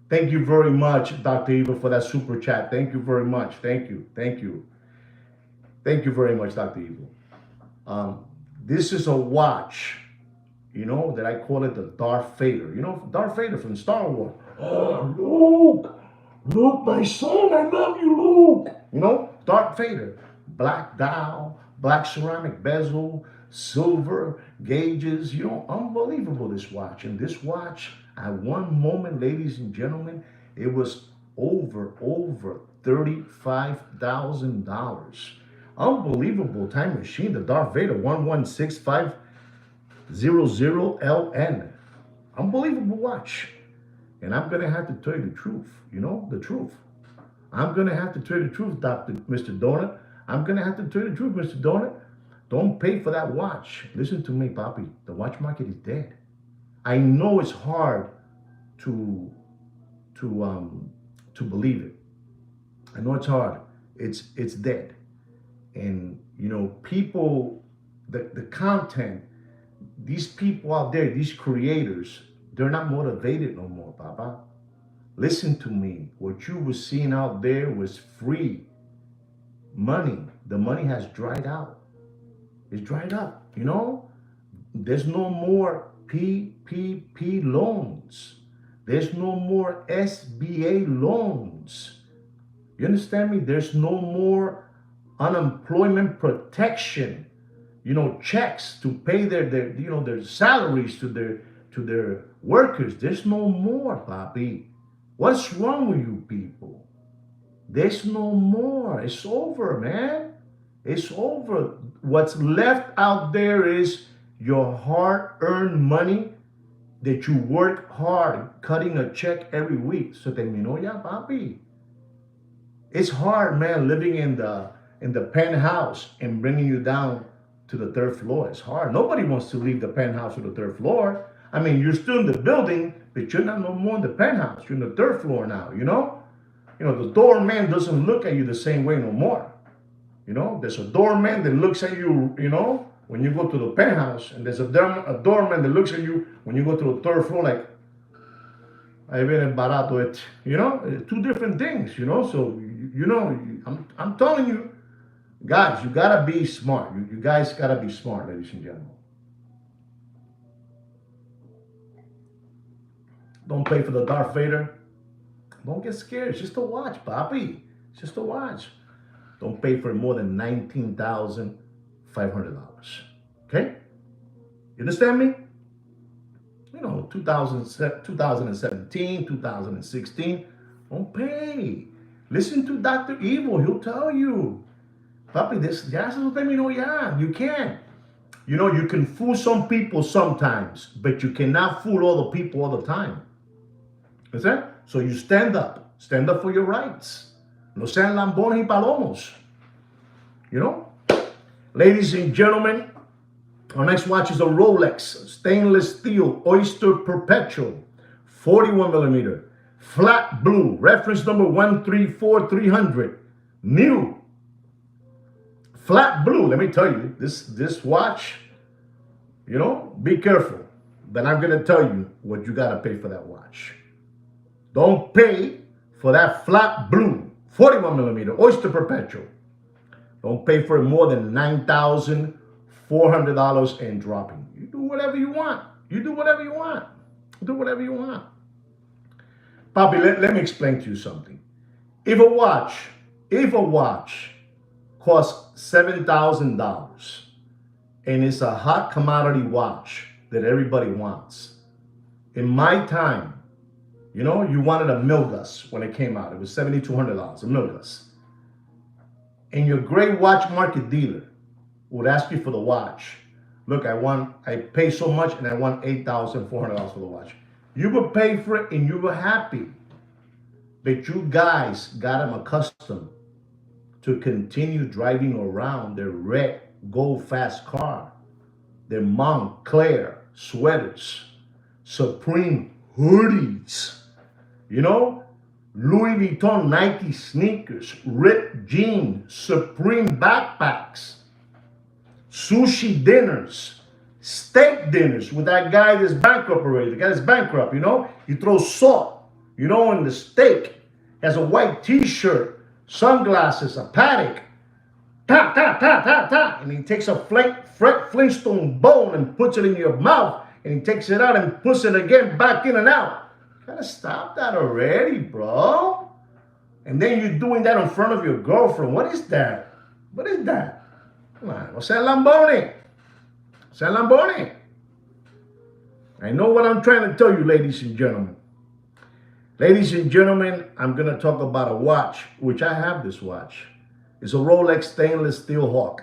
S1: Thank you very much, Dr. Evil, for that super chat. Thank you very much. Thank you. Thank you very much, Dr. Evil. This is a watch, that I call it the Darth Vader. Darth Vader from Star Wars. Oh, Luke, my son, I love you, Luke. Darth Vader. Black dial, black ceramic bezel, silver gauges, unbelievable this watch. And this watch, at one moment, ladies and gentlemen, it was over $35,000. Unbelievable time machine, the Darth Vader 116500LN. Unbelievable watch. And I'm gonna have to tell you the truth, the truth. I'm gonna have to tell you the truth, Mr. Donut. I'm gonna have to tell you the truth, Mr. Donut. Don't pay for that watch. Listen to me, Papi. The watch market is dead. I know it's hard to to believe it. I know it's hard. It's dead. And people, the content, these people out there, these creators, they're not motivated no more, Papa. Listen to me. What you were seeing out there was free money. The money has dried out. It's dried up. There's no more PPP loans. There's no more SBA loans. You understand me? There's no more unemployment protection. Checks to pay their salaries to their workers. There's no more, Papi. What's wrong with you people? There's no more. It's over, man. It's over. What's left out there is your hard-earned money that you work hard cutting a check every week. So terminó ya, papi. It's hard, man, living in the penthouse and bringing you down to the third floor. It's hard. Nobody wants to leave the penthouse to the third floor. I mean, you're still in the building, but you're not no more in the penthouse. You're in the third floor now, the doorman doesn't look at you the same way no more. There's a doorman that looks at you, when you go to the penthouse, and there's a doorman that looks at you when you go to the third floor, like, ahí viene barato it. Two different things, So, I'm telling you, guys, you gotta be smart. You guys gotta be smart, ladies and gentlemen. Don't pay for the Darth Vader. Don't get scared. It's just a watch, papi. It's just a watch. Don't pay for more than $19,500. Okay? You understand me? 2017, 2016. Don't pay. Listen to Dr. Evil. He'll tell you. Papi, ya se lo terminó ya. You can't. You can fool some people sometimes, but you cannot fool all the people all the time. Understand? So you stand up. Stand up for your rights. No sean lambones y palomos. Ladies and gentlemen, our next watch is a Rolex stainless steel Oyster Perpetual 41 millimeter flat blue, reference number 134300, new flat blue. Let me tell you, this watch, be careful. Then I'm gonna tell you what you gotta pay for that watch. Don't pay for that flat blue 41 millimeter Oyster Perpetual. Don't pay for more than $9,400 and dropping. You do whatever you want. You do whatever you want. Do whatever you want. Papi, let me explain to you something. If a watch costs $7,000 and it's a hot commodity watch that everybody wants, in my time, you wanted a Milgauss when it came out. It was $7,200, a Milgauss. And your great watch market dealer would ask you for the watch. Look, I pay so much and I want $8,400 for the watch. You would pay for it and you were happy. But you guys got them accustomed to continue driving around their red gold fast car, their Montclair sweaters, Supreme hoodies, Louis Vuitton Nike sneakers, ripped jeans, Supreme backpacks, sushi dinners, steak dinners with that guy that's bankrupt already. The guy that's bankrupt, You throw salt, in the steak. Has a white t-shirt, sunglasses, a paddock. And he takes a Fred Flintstone bone and puts it in your mouth. And he takes it out and puts it again back in and out. Gotta stop that already, bro. And then you're doing that in front of your girlfriend. What is that? What is that? Come on, no sea lambone. Sea lambone. I know what I'm trying to tell you, ladies and gentlemen. Ladies and gentlemen, I'm going to talk about a watch, which I have this watch. It's a Rolex stainless steel Hawk.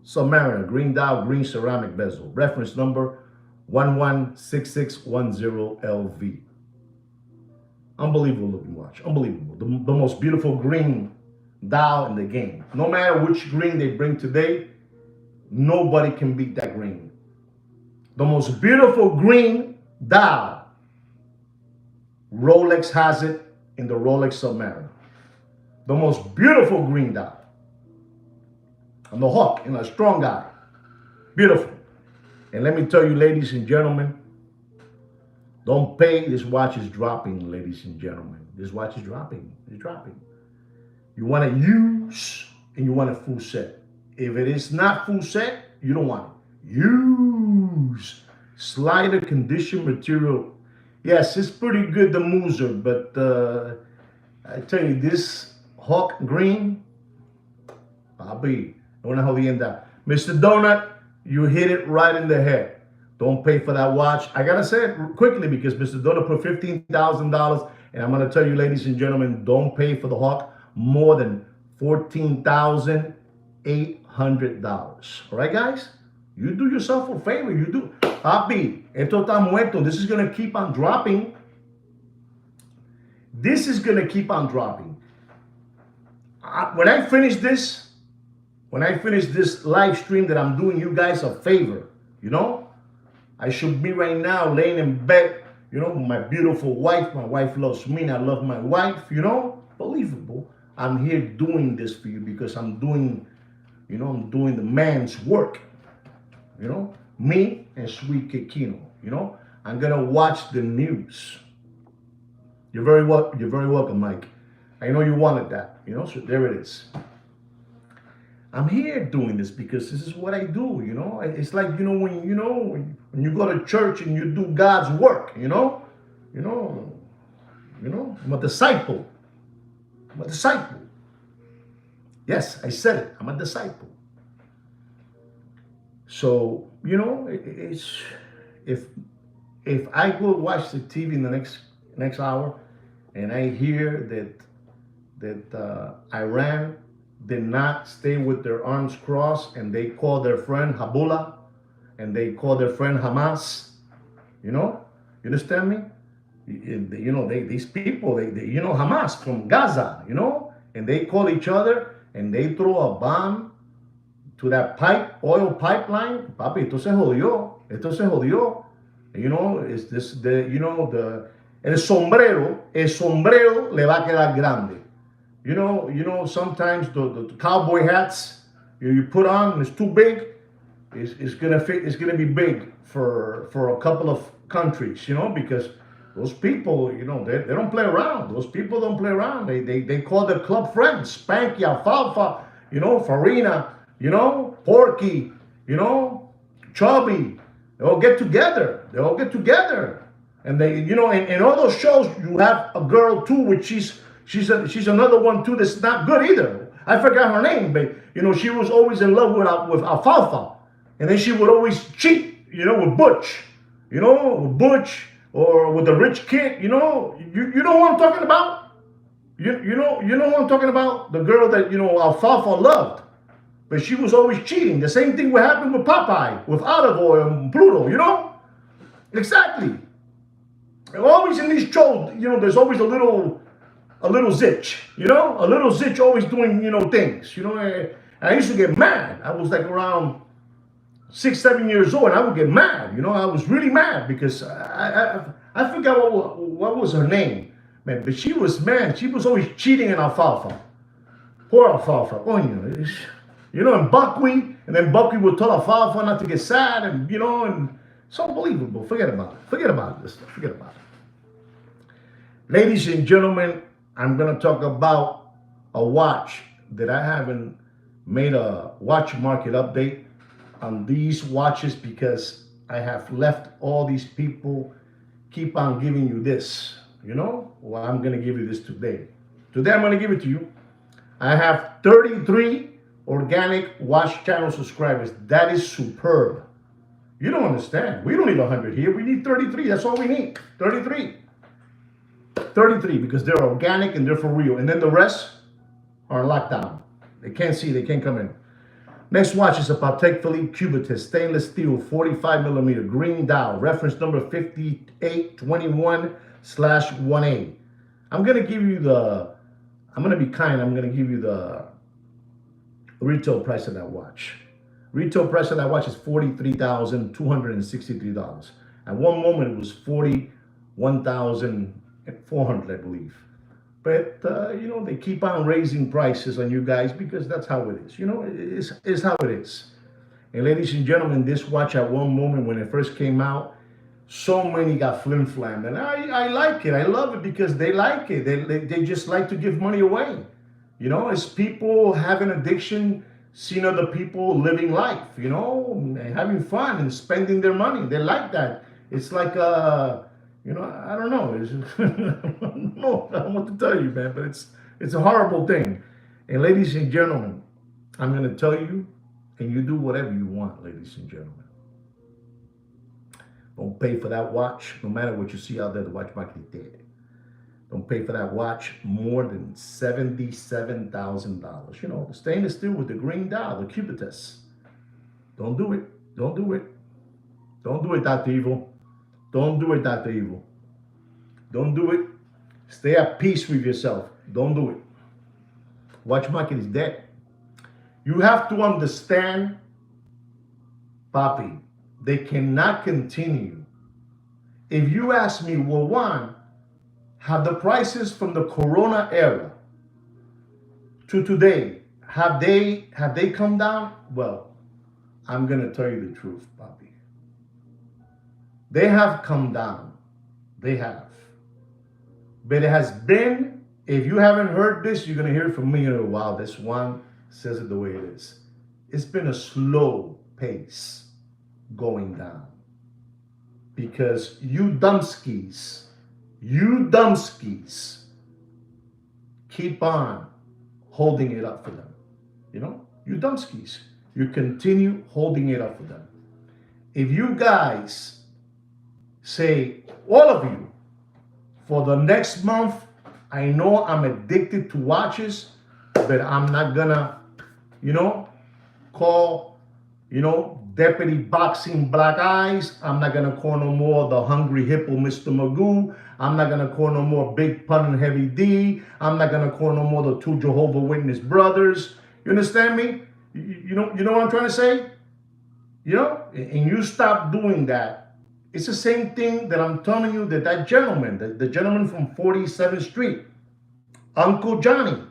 S1: Submariner, green dial, green ceramic bezel. Reference number 116610LV. Unbelievable looking watch. Unbelievable. The most beautiful green dial in the game. No matter which green they bring today, nobody can beat that green. The most beautiful green dial. Rolex has it in the Rolex Submariner. The most beautiful green dial. On the Hawk, a strong guy. Beautiful. And let me tell you, ladies and gentlemen, don't pay. This watch is dropping, ladies and gentlemen. This watch is dropping. It's dropping. You want to use and you want a full set. If it is not full set, you don't want it. Use. Slider condition material. Yes, it's pretty good, the Mooser, but I tell you, this Hawk green, papi, no una jodienda. Mr. Donut, you hit it right in the head. Don't pay for that watch. I gotta say it quickly because Mr. Donut put $15,000, and I'm gonna tell you, ladies and gentlemen, don't pay for the Hawk more than $14,800. All right, guys? You do yourself a favor. You do. Papi, esto está muerto. This is going to keep on dropping. This is going to keep on dropping. When I finish this live stream that I'm doing you guys a favor, you know, I should be right now laying in bed, you know, with my beautiful wife. My wife loves me and I love my wife, you know, believable. I'm here doing this for you because I'm doing, you know, I'm doing the man's work. You know, me and Sweet Kikino. You know, I'm gonna watch the news. You're very welcome, Mike. I know you wanted that. You know, so there it is. I'm here doing this because this is what I do. You know, it's like when you go to church and you do God's work. I'm a disciple. I'm a disciple. Yes, I said it. I'm a disciple. So, you know, it's if I go watch the TV in the next hour and I hear that Iran did not stay with their arms crossed and they call their friend Hezbollah and they call their friend Hamas, you know, you understand me? You know, these people, they Hamas from Gaza, you know, and they call each other and they throw a bomb to that oil pipeline, papi, esto se jodió. You know, it's this, el sombrero le va a quedar grande. You know, sometimes the cowboy hats you put on, it's too big, it's gonna fit, it's gonna be big for a couple of countries, you know, because those people, you know, they don't play around. Those people don't play around. They call their club friends, Spanky, Alfalfa, you know, Farina, you know, Porky, you know, Chubby. They all get together. And they, you know, in all those shows, you have a girl too, which she's another one too that's not good either. I forgot her name, but you know, she was always in love with Alfalfa, and then she would always cheat, you know, with Butch, or with the rich kid. You know what I'm talking about. You know what I'm talking about. The girl that Alfalfa loved. But she was always cheating. The same thing would happen with Popeye, with Olive Oil and Pluto, you know? Exactly. And always in these shows, you know, there's always a little zitch, you know? A little zitch always doing, you know, things. You know, and I used to get mad. I was like around 6, 7 years old, and I would get mad. You know, I was really mad because I forgot what was her name. Man, but she was always cheating in Alfalfa. Poor Alfalfa. Oh, you know, and Buckwheat, and then Buckwheat would tell Alfalfa not to get sad, and, you know, and it's unbelievable. Forget about it. Forget about this stuff. Forget about it. Ladies and gentlemen, I'm going to talk about a watch that I haven't made a watch market update on these watches because I have left all these people keep on giving you this, you know? Well, I'm going to give you this today. Today, I'm going to give it to you. I have 33 organic watch channel subscribers. That is superb. You don't understand. We don't need 100 here. We need 33. That's all we need. 33. 33 because they're organic and they're for real. And then the rest are locked down. They can't see. They can't come in. Next watch is a Patek Philippe Cubitus stainless steel 45 millimeter green dial. Reference number 5821/1A. I'm going to give you the, I'm going to be kind. I'm going to give you the retail price of that watch. Retail price of that watch is $43,263. At one moment, it was $41,400, I believe. But, they keep on raising prices on you guys because that's how it is. It's how it is. And ladies and gentlemen, this watch at one moment when it first came out, so many got flim-flammed. And I like it. I love it because they like it. They just like to give money away. It's people having addiction, seeing other people living life, and having fun and spending their money. They like that. It's like, I don't know. No, I don't want to tell you, man, but it's a horrible thing. And ladies and gentlemen, I'm going to tell you, and you do whatever you want, ladies and gentlemen. Don't pay for that watch, no matter what you see out there, the watch market is dead. Don't pay for that watch more than $77,000. The stainless steel with the green dial, the Cubitus. Don't do it. Don't do it. Don't do it, Dr. Evil. Don't do it, Dr. Evil. Don't do it. Stay at peace with yourself. Don't do it. Watch market is dead. You have to understand, Papi, they cannot continue. If you ask me, well, one, have the prices from the Corona era to today, have they come down? Well, I'm going to tell you the truth, Papi. They have come down. They have. But it has been, if you haven't heard this, you're going to hear it from me in a while. This one says it the way it is. It's been a slow pace going down. Because you dumbskis keep on holding it up for them. You dumbskis. You continue holding it up for them. If you guys say, all of you, for the next month, I know I'm addicted to watches, but I'm not gonna, call, Deputy Boxing Black Eyes. I'm not gonna call no more the Hungry Hippo Mr. Magoo. I'm not gonna call no more Big Pun and Heavy D. I'm not gonna call no more the two Jehovah Witness brothers. You understand me? You know what I'm trying to say? And you stop doing that. It's the same thing that I'm telling you that gentleman, the gentleman from 47th Street, Uncle Johnny.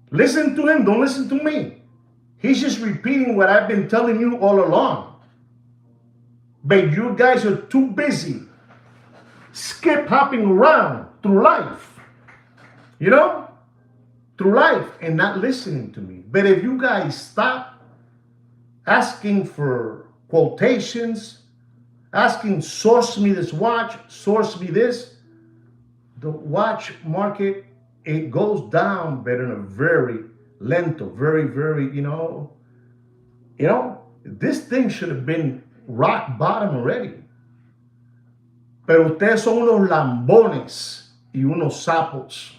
S1: Listen to him, don't listen to me. He's just repeating what I've been telling you all along. But you guys are too busy skip hopping around through life. Through life and not listening to me. But if you guys stop asking for quotations, asking, source me this watch, source me this, the watch market, it goes down, but in a very lento, very, very, this thing should have been rock bottom already. Pero ustedes son unos lambones y unos sapos.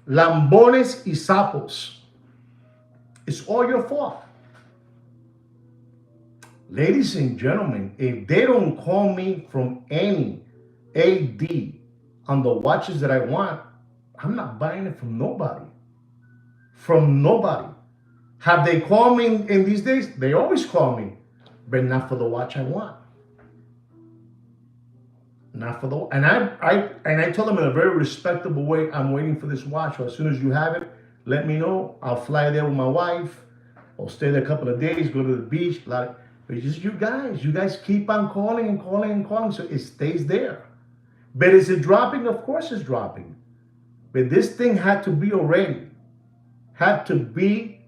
S1: Lambones y sapos. It's all your fault. Ladies and gentlemen, if they don't call me from any AD on the watches that I want, I'm not buying it from nobody. From nobody. Have they called me in these days? They always call me, but not for the watch I want. Not for the, and I told them in a very respectable way, I'm waiting for this watch. So as soon as you have it, let me know. I'll fly there with my wife. I'll stay there a couple of days, go to the beach. But it's just you guys keep on calling and calling and calling, so it stays there. But is it dropping? Of course it's dropping. But this thing had to be already. Had to be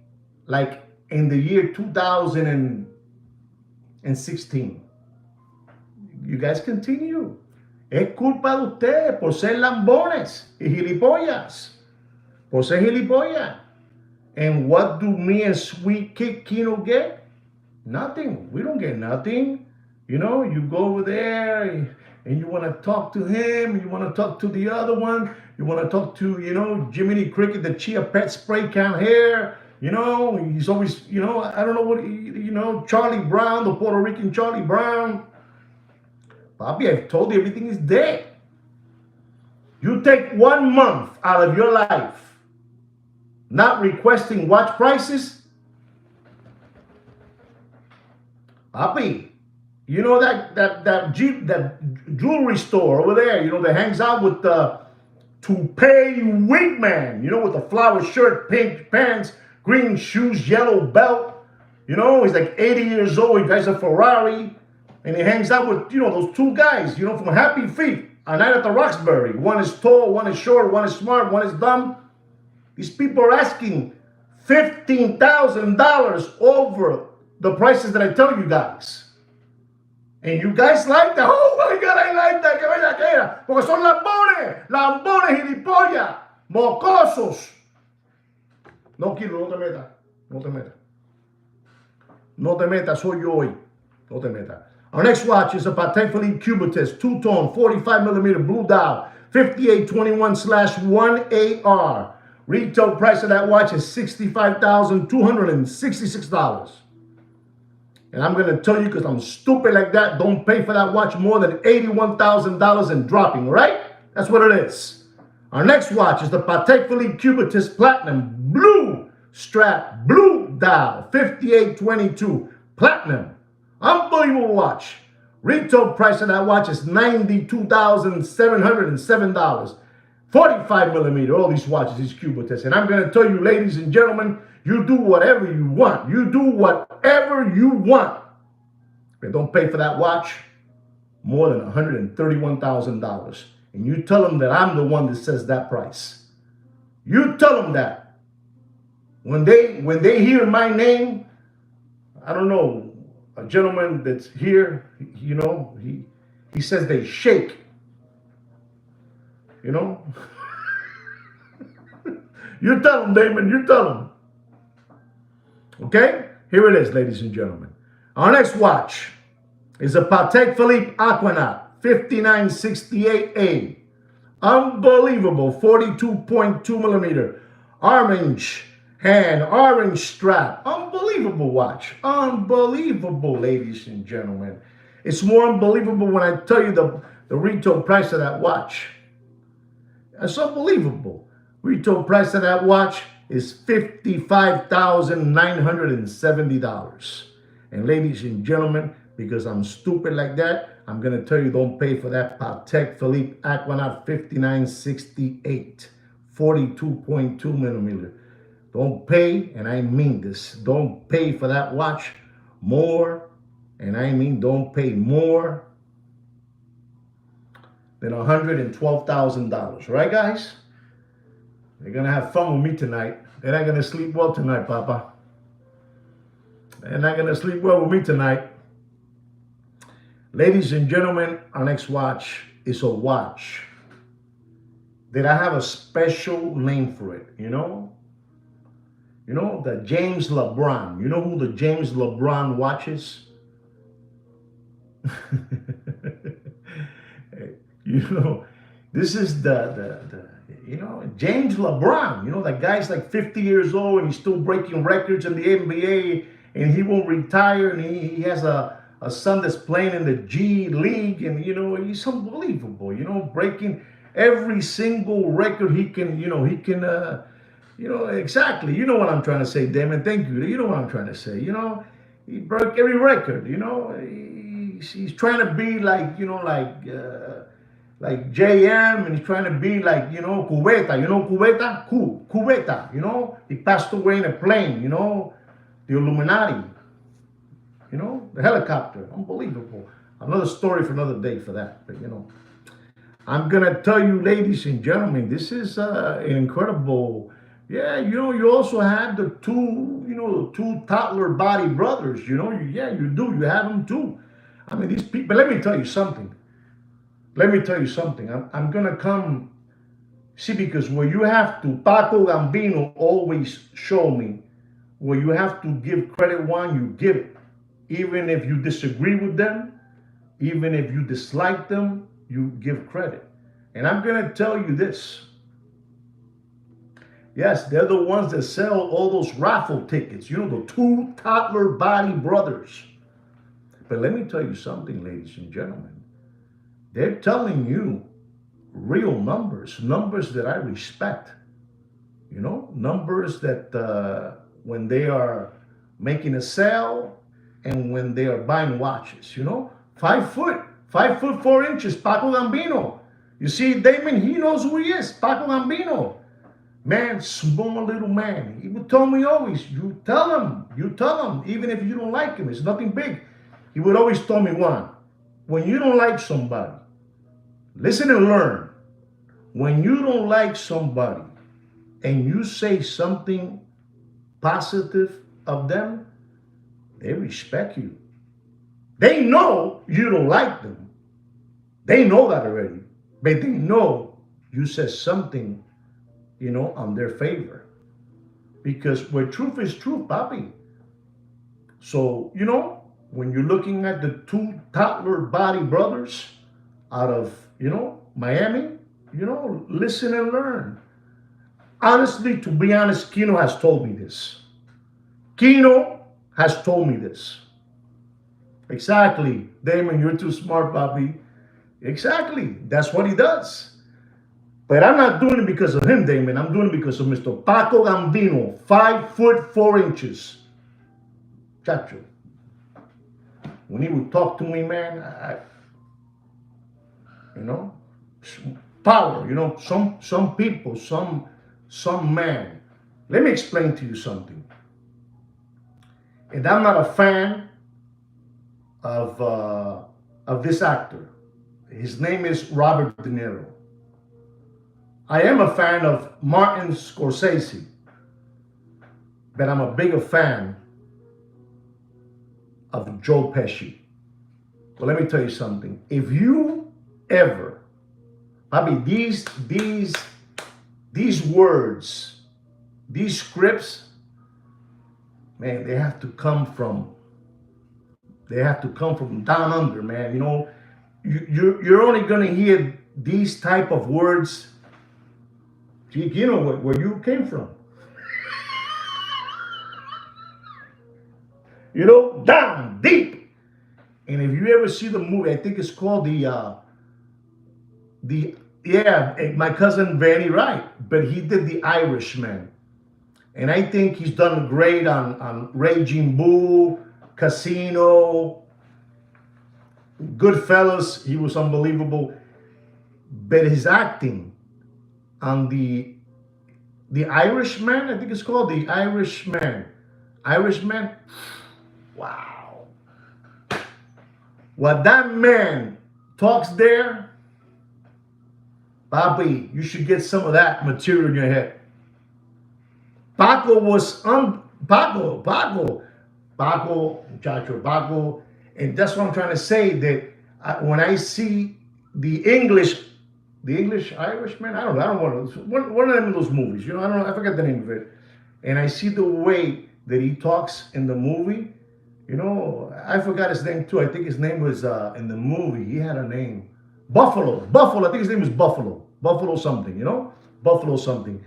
S1: like in the year 2016. You guys continue. Es culpa de ustedes por ser lambones y gilipollas. Por ser gilipollas. And what do me and Sweet Kid Kino get? Nothing. We don't get nothing. You know, you go over there and you want to talk to him, you want to talk to the other one, you want to talk to, Jiminy Cricket, the Chia Pet spray can hair. He's always, I don't know what, Charlie Brown, the Puerto Rican Charlie Brown. Bobby, I've told you everything is dead. You take 1 month out of your life not requesting watch prices, Bobby, that jewelry store over there, that hangs out with the toupee wig man, with the flower shirt, pink pants, green shoes, yellow belt. He's like 80 years old. He drives a Ferrari, and he hangs out with, those two guys, from Happy Feet, A Night at the Roxbury. One is tall, one is short, one is smart, one is dumb. These people are asking $15,000 over the prices that I tell you guys. And you guys like that. Oh my God, I like that. Que bella que era. Porque son lambones. Lambones, gilipollas. Mocosos. No, Kilo, no te metas. No te metas. No te metas, soy yo hoy. No te metas. Our next watch is a Patek Philippe Cubitus, two-tone, 45mm blue dial, 5821/1AR. Retail price of that watch is $65,266. And I'm going to tell you, because I'm stupid like that, don't pay for that watch more than $81,000 and dropping, right? That's what it is. Our next watch is the Patek Philippe Cubitus Platinum Blue Strap, Blue Dial, 5822 Platinum. Unbelievable watch. Retail price of that watch is $92,707. 45mm, all these watches, these Cubitus. And I'm going to tell you, ladies and gentlemen, you do whatever you want. You do whatever you want. But don't pay for that watch more than $131,000. And you tell them that I'm the one that says that price. You tell them that. When they hear my name, I don't know, a gentleman that's here, he says they shake. You tell them, Damon, you tell them. Okay? Here it is, ladies and gentlemen. Our next watch is a Patek Philippe Aquanaut 5968A. Unbelievable, 42.2mm. Orange hand, orange strap. Unbelievable watch. Unbelievable, ladies and gentlemen. It's more unbelievable when I tell you the retail price of that watch. It's unbelievable. Retail price of that watch is $55,970. And ladies and gentlemen, because I'm stupid like that, I'm going to tell you don't pay for that Patek Philippe Aquanaut 5968, 42.2mm. Don't pay, and I mean this, don't pay for that watch more, and I mean don't pay more than $112,000. Right, guys? They're going to have fun with me tonight. They're not going to sleep well tonight, Papa. They're not going to sleep well with me tonight. Ladies and gentlemen, our next watch is a watch that I have a special name for it, the James LeBron. You know who the James LeBron watch is? This is the James LeBron. That guy's like 50 years old and he's still breaking records in the NBA, and he won't retire, and he has a son that's playing in the G League, and he's unbelievable, breaking every single record he can, exactly. You know what I'm trying to say, Damon. Thank you. You know what I'm trying to say. He broke every record, he's trying to be like, like JM, and he's trying to be like, Cubeta, Cubeta, he passed away in a plane, the Illuminati, the helicopter, unbelievable. Another story for another day for that, but I'm gonna tell you, ladies and gentlemen, this is an incredible. Yeah, you also have the two toddler body brothers, you do, you have them too. I mean, these people. Let me tell you something. I'm gonna come See, because where you have to, Paco Gambino always show me where you have to give credit one, you give it. Even if you disagree with them, even if you dislike them, you give credit. And I'm going to tell you this. Yes, they're the ones that sell all those raffle tickets, you know, the two toddler body brothers. But let me tell you something, ladies and gentlemen. They're telling you real numbers, numbers that I respect, you know, numbers that when they are making a sale and when they are buying watches, you know, 5 foot, 5 foot 4 inches, Paco Gambino. You see, Damon, he knows who he is, Paco Gambino. Man, small little man. He would tell me always, you tell him, even if you don't like him, it's nothing big. He would always tell me one, when you don't like somebody, listen and learn. When you don't like somebody and you say something positive of them, they respect you. They know you don't like them. They know that already. But they know you said something, you know, on their favor. Because where truth is truth, Papi. So, you know, when you're looking at the two toddler body brothers out of, you know, Miami, you know, listen and learn. Honestly, to be honest, Kino has told me this. Kino has told me this. Exactly. Damon, you're too smart, Bobby. Exactly. That's what he does. But I'm not doing it because of him, Damon. I'm doing it because of Mr. Paco Gambino, 5 foot 4 inches. Chacho. When he would talk to me, man, you know, power, you know, some people, some man. Let me explain to you something. And I'm not a fan of this actor. His name is Robert De Niro. I am a fan of Martin Scorsese, but I'm a bigger fan of Joe Pesci. Well, let me tell you something. If you ever, Bobby, these words, these scripts, man, they have to come from down under, man. You know, you're only gonna hear these type of words. You know where you came from. You know, down deep. And if you ever see the movie, I think it's called the yeah, my cousin Vanny Wright, but he did The Irishman. And I think he's done great on Raging Bull, Casino, Goodfellas. He was unbelievable. But his acting on the Irishman, I think it's called The Irishman. Irishman, wow. What that man talks there, Bobby, you should get some of that material in your head. Paco was Paco, muchacho, Paco, and that's what I'm trying to say. That when I see the English Irishman, I don't want to, one of them in those movies, you know, I forget the name of it, and I see the way that he talks in the movie, you know, I forgot his name too. I think his name was in the movie. He had a name, Buffalo. I think his name was Buffalo something, you know, Buffalo something.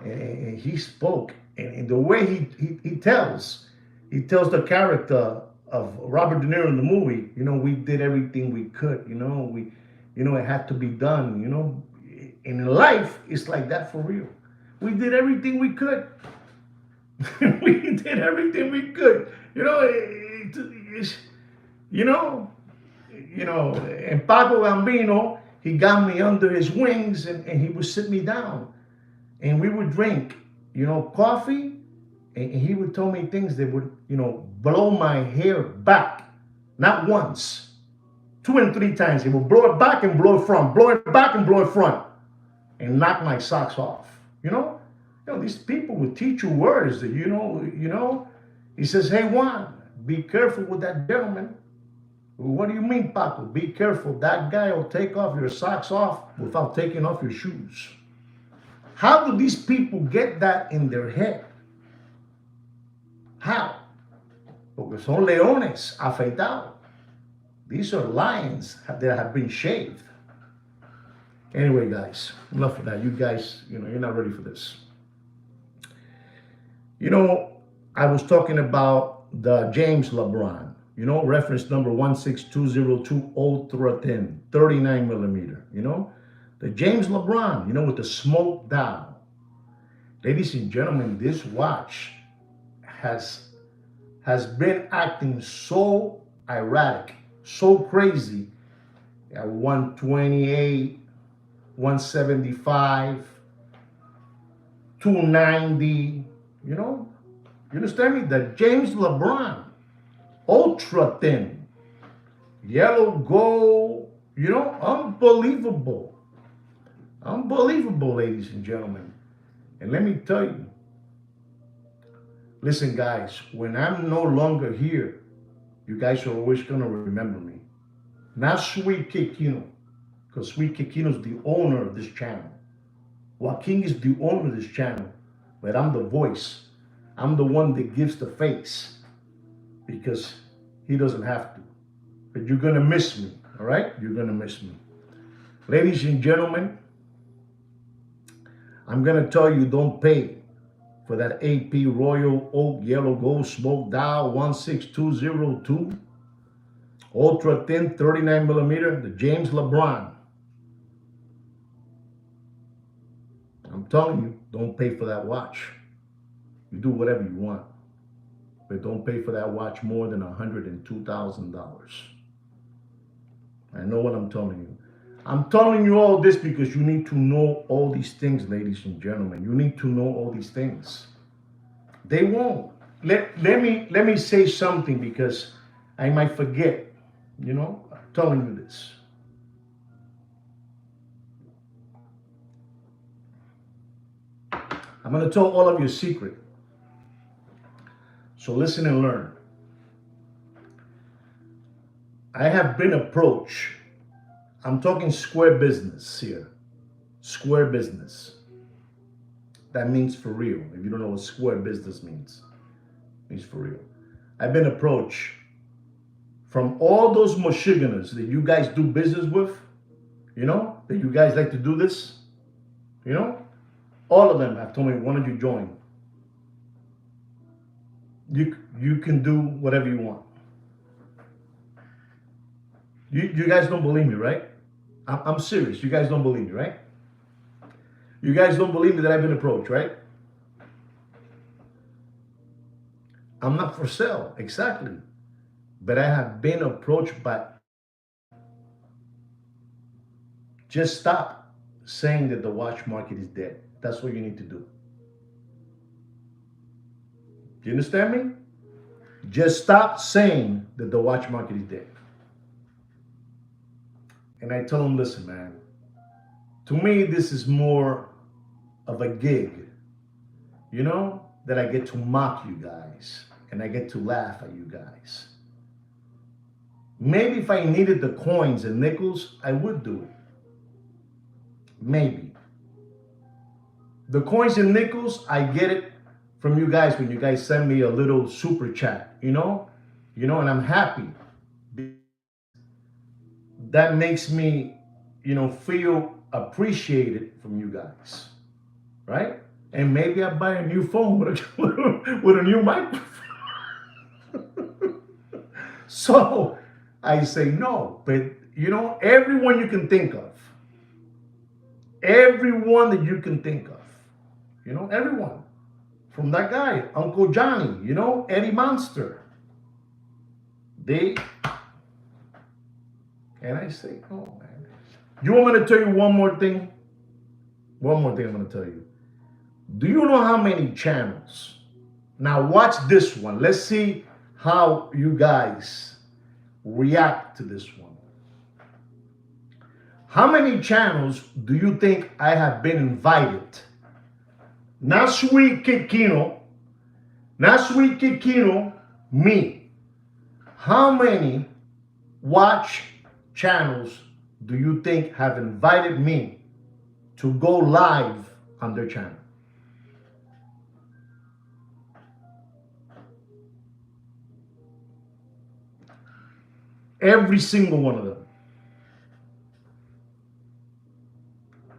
S1: And he spoke, and the way he tells the character of Robert De Niro in the movie, you know, we did everything we could, you know, it had to be done, you know. And in life, it's like that for real. We did everything we could. We did everything we could, you know. You know, and Paco Gambino, he got me under his wings, and he would sit me down, and we would drink, you know, coffee, and he would tell me things that would, you know, blow my hair back, not once, 2 and 3 times. He would blow it back and blow it front, blow it back and blow it front, and knock my socks off. You know, these people would teach you words that, you know. He says, hey, Juan, be careful with that gentleman. What do you mean, Paco? Be careful. That guy will take off your socks off without taking off your shoes. How do these people get that in their head? How? Porque son leones afeitados. These are lions that have been shaved. Anyway, guys, enough of that. You guys, you're not ready for this. I was talking about the James LeBron, reference number 16202 Ultra Thin, 39 millimeter, the James LeBron, with the smoke dial. Ladies and gentlemen, this watch has been acting so erratic, so crazy at 128, 175, 290, you understand me? The James LeBron, ultra thin, yellow gold, unbelievable. Unbelievable, ladies and gentlemen. And let me tell you, listen, guys, when I'm no longer here, you guys are always going to remember me. Not Sweet Kikino, because Sweet Kikino is the owner of this channel. Joaquin is the owner of this channel, but I'm the voice. I'm the one that gives the face because he doesn't have to. But you're going to miss me, all right? You're going to miss me. Ladies and gentlemen, I'm going to tell you, don't pay for that AP Royal Oak Yellow Gold Smoke Dial 16202 Ultra Thin 39 millimeter, the James LeBron. I'm telling you, don't pay for that watch. You do whatever you want, but don't pay for that watch more than $102,000. I know what I'm telling you. I'm telling you all this because you need to know all these things, ladies and gentlemen. You need to know all these things. They won't. Let me say something because I might forget. I'm telling you this. I'm going to tell all of you a secret. So listen and learn. I have been approached. I'm talking square business here. Square business. That means for real. If you don't know what square business means, it means for real. I've been approached from all those Michiganers that you guys do business with, that you guys like to do this, all of them have told me, why don't you join? You can do whatever you want. You guys don't believe me, right? I'm serious. You guys don't believe me, right? You guys don't believe me that I've been approached, right? I'm not for sale, exactly. But I have been approached by... Just stop saying that the watch market is dead. That's what you need to do. Do you understand me? Just stop saying that the watch market is dead. And I tell them, listen, man, to me, this is more of a gig, that I get to mock you guys and I get to laugh at you guys. Maybe if I needed the coins and nickels, I would do it. Maybe. The coins and nickels, I get it from you guys when you guys send me a little super chat, and I'm happy. That makes me, feel appreciated from you guys, right? And maybe I buy a new phone with a new microphone. So I say no, but everyone you can think of, everyone that you can think of, everyone. From that guy, Uncle Johnny, Eddie Monster. And I say, oh man. You want me to tell you one more thing? One more thing I'm going to tell you. Do you know how many channels? Now watch this one. Let's see how you guys react to this one. How many channels do you think I have been invited? Not Sweet Kikino. Not Sweet Kikino. Me. How many watch channels do you think have invited me to go live on their channel. Every single one of them.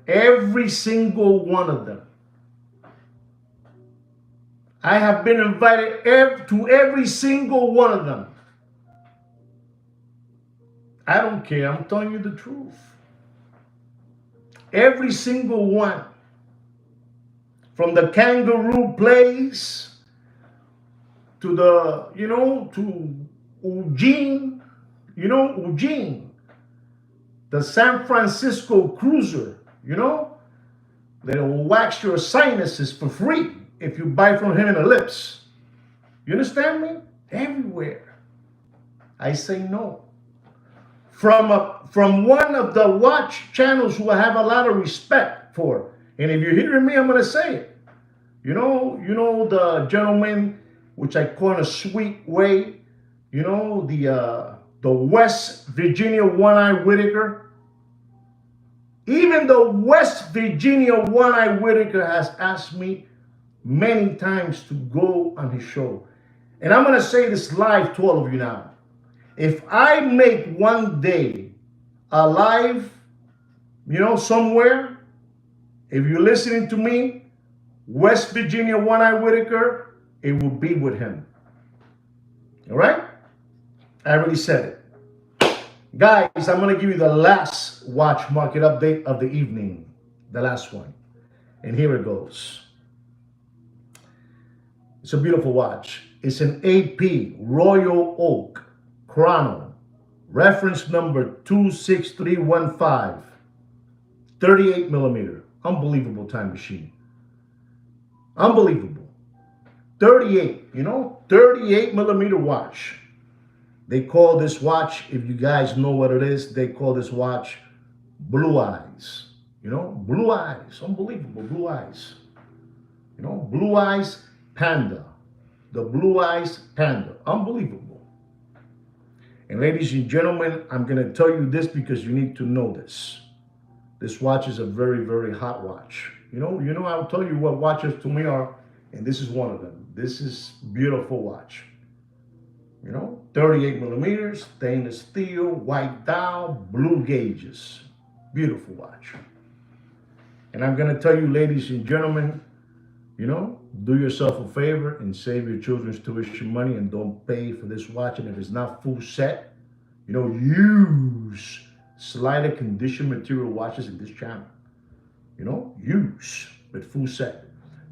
S1: Every single one of them. I have been invited to every single one of them. I don't care. I'm telling you the truth. Every single one. From the kangaroo place to the, to Eugene, Eugene, the San Francisco cruiser, that will wax your sinuses for free if you buy from him in the lips. You understand me? Everywhere. I say no. From one of the watch channels who I have a lot of respect for. And if you're hearing me, I'm going to say it. You know the gentleman, which I call in a sweet way, the West Virginia One-Eye Whitaker. Even the West Virginia One-Eye Whitaker has asked me many times to go on his show. And I'm going to say this live to all of you now. If I make one day a live, somewhere, if you're listening to me, West Virginia One-Eye Whitaker, it will be with him. All right? I already said it. Guys, I'm going to give you the last watch market update of the evening. The last one. And here it goes. It's a beautiful watch. It's an AP Royal Oak Chrono. Reference number 26315. 38 millimeter. Unbelievable time machine. Unbelievable. 38, 38 millimeter watch. They call this watch, if you guys know what it is, they call this watch Blue Eyes. Blue Eyes. Unbelievable. Blue Eyes. Blue Eyes Panda. The Blue Eyes Panda. Unbelievable. And ladies and gentlemen, I'm going to tell you this because you need to know this. This watch is a very, very hot watch. I'll tell you what watches to me are, and this is one of them. This is beautiful watch. 38 millimeters, stainless steel, white dial, blue gauges. Beautiful watch. And I'm going to tell you, ladies and gentlemen, do yourself a favor and save your children's tuition money and don't pay for this watch. And if it's not full set, use slider condition material watches in this channel. Use with full set.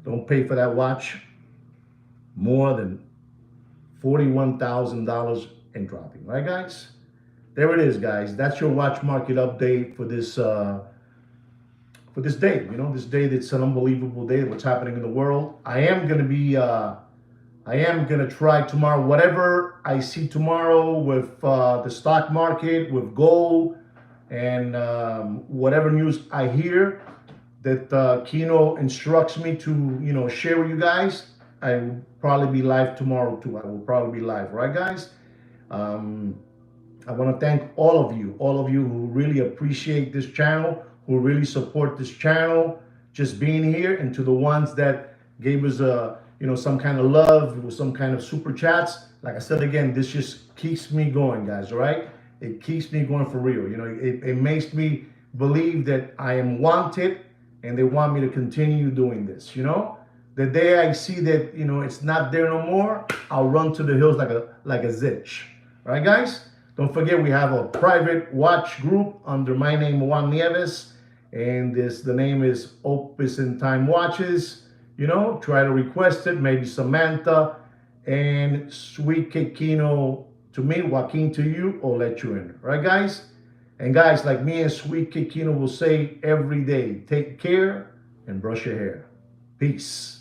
S1: Don't pay for that watch more than $41,000 and dropping. Right, guys? There it is, guys. That's your watch market update for this day. This day that's an unbelievable day. What's happening in the world? I am gonna try tomorrow. Whatever I see tomorrow with the stock market, with gold, and whatever news I hear that Kino instructs me to share with you guys, I will probably be live tomorrow too. I will probably be live, right, guys? I want to thank all of you who really appreciate this channel, who really support this channel, just being here, and to the ones that gave us some kind of love with some kind of super chats. Like I said again, this just keeps me going, guys. All right, it keeps me going for real. It makes me believe that I am wanted, and they want me to continue doing this. The day I see that it's not there no more, I'll run to the hills like a zitch. All right, guys? Don't forget, we have a private watch group under my name, Juan Nieves, and the name is Opus in Time Watches. Try to request it. Maybe Samantha and Sweet Kikino to me, Joaquin to you, or let you in. All right, guys? And guys, like me and Sweet Kikino will say every day, take care and brush your hair. Peace.